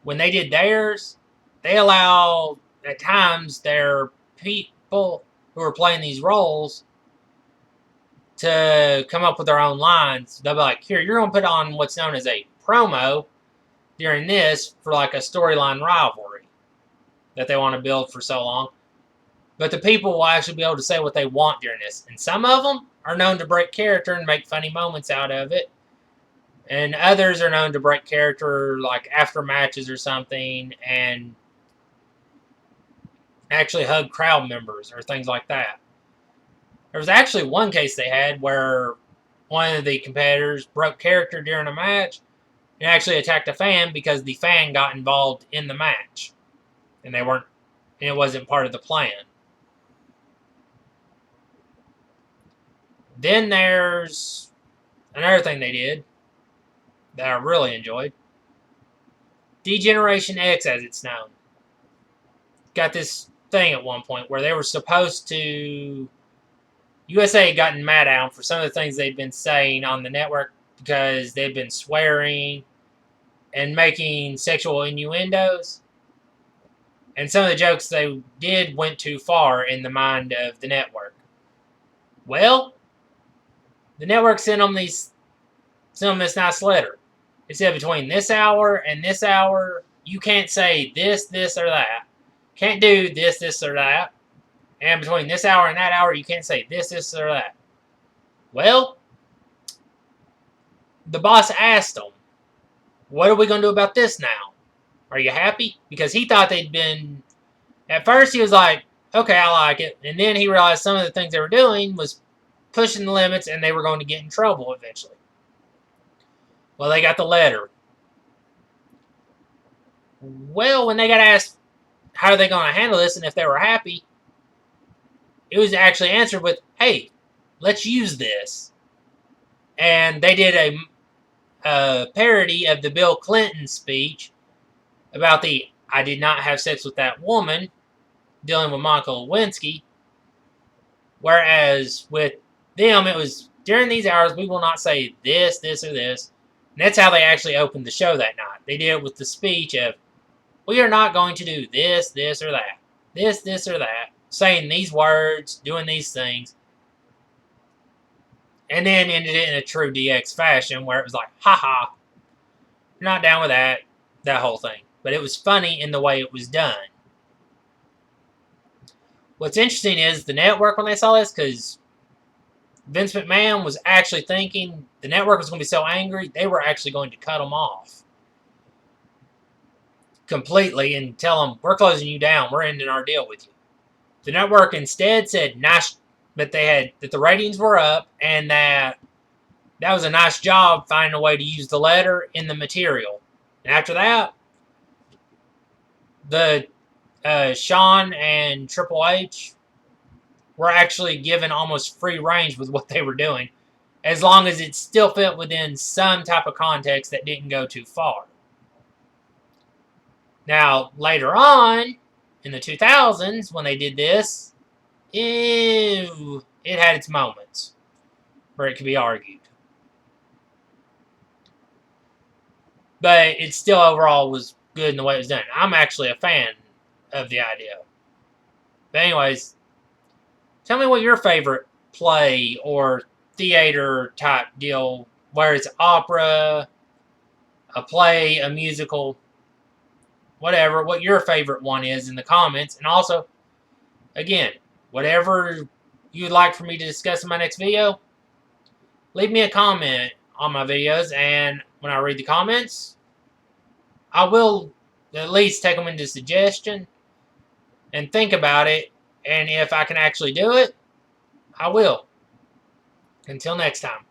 when they did theirs, they allow, at times, their people who are playing these roles to come up with their own lines. They'll be like, here, you're going to put on what's known as a promo during this for like a storyline rivalry that they want to build for so long. But the people will actually be able to say what they want during this. And some of them are known to break character and make funny moments out of it. And others are known to break character like after matches or something and actually hug crowd members or things like that. There was actually one case they had where one of the competitors broke character during a match and actually attacked a fan because the fan got involved in the match. And it wasn't part of the plan. Then there's another thing they did that I really enjoyed. D-Generation X, as it's known, got this thing at one point where they were supposed to... USA had gotten mad at them for some of the things they'd been saying on the network because they'd been swearing and making sexual innuendos. And some of the jokes they did went too far in the mind of the network. Well, the network sent them this nice letter. It said between this hour and this hour, you can't say this, this, or that. Can't do this, this, or that. And between this hour and that hour, you can't say this, this, or that. Well, the boss asked them, what are we going to do about this now? Are you happy? Because he thought they'd been... At first, he was like, okay, I like it. And then he realized some of the things they were doing was pushing the limits and they were going to get in trouble eventually. Well, they got the letter. Well, when they got asked how are they going to handle this and if they were happy, it was actually answered with, hey, let's use this. And they did a parody of the Bill Clinton speech about the I did not have sex with that woman, dealing with Monica Lewinsky. Whereas with them, it was, during these hours, we will not say this, this, or this. And that's how they actually opened the show that night. They did it with the speech of, we are not going to do this, this, or that. This, or that. Saying these words, doing these things. And then ended it in a true DX fashion where it was like, haha, you're not down with that whole thing. But it was funny in the way it was done. What's interesting is the network, when they saw this, because Vince McMahon was actually thinking the network was going to be so angry, they were actually going to cut them off completely and tell them, we're closing you down, we're ending our deal with you. The network instead said nice, that the ratings were up and that was a nice job finding a way to use the letter in the material. And after that, the Shawn and Triple H were actually given almost free range with what they were doing, as long as it still fit within some type of context that didn't go too far. Now, later on, in the 2000s, when they did this, it had its moments where it could be argued. But it still overall was good in the way it was done. I'm actually a fan of the idea. But anyways, tell me what your favorite play or theater type deal, where it's opera, a play, a musical, whatever, what your favorite one is in the comments. And also, again, whatever you'd like for me to discuss in my next video, leave me a comment on my videos, and when I read the comments, I will at least take them into suggestion and think about it, and if I can actually do it, I will. Until next time.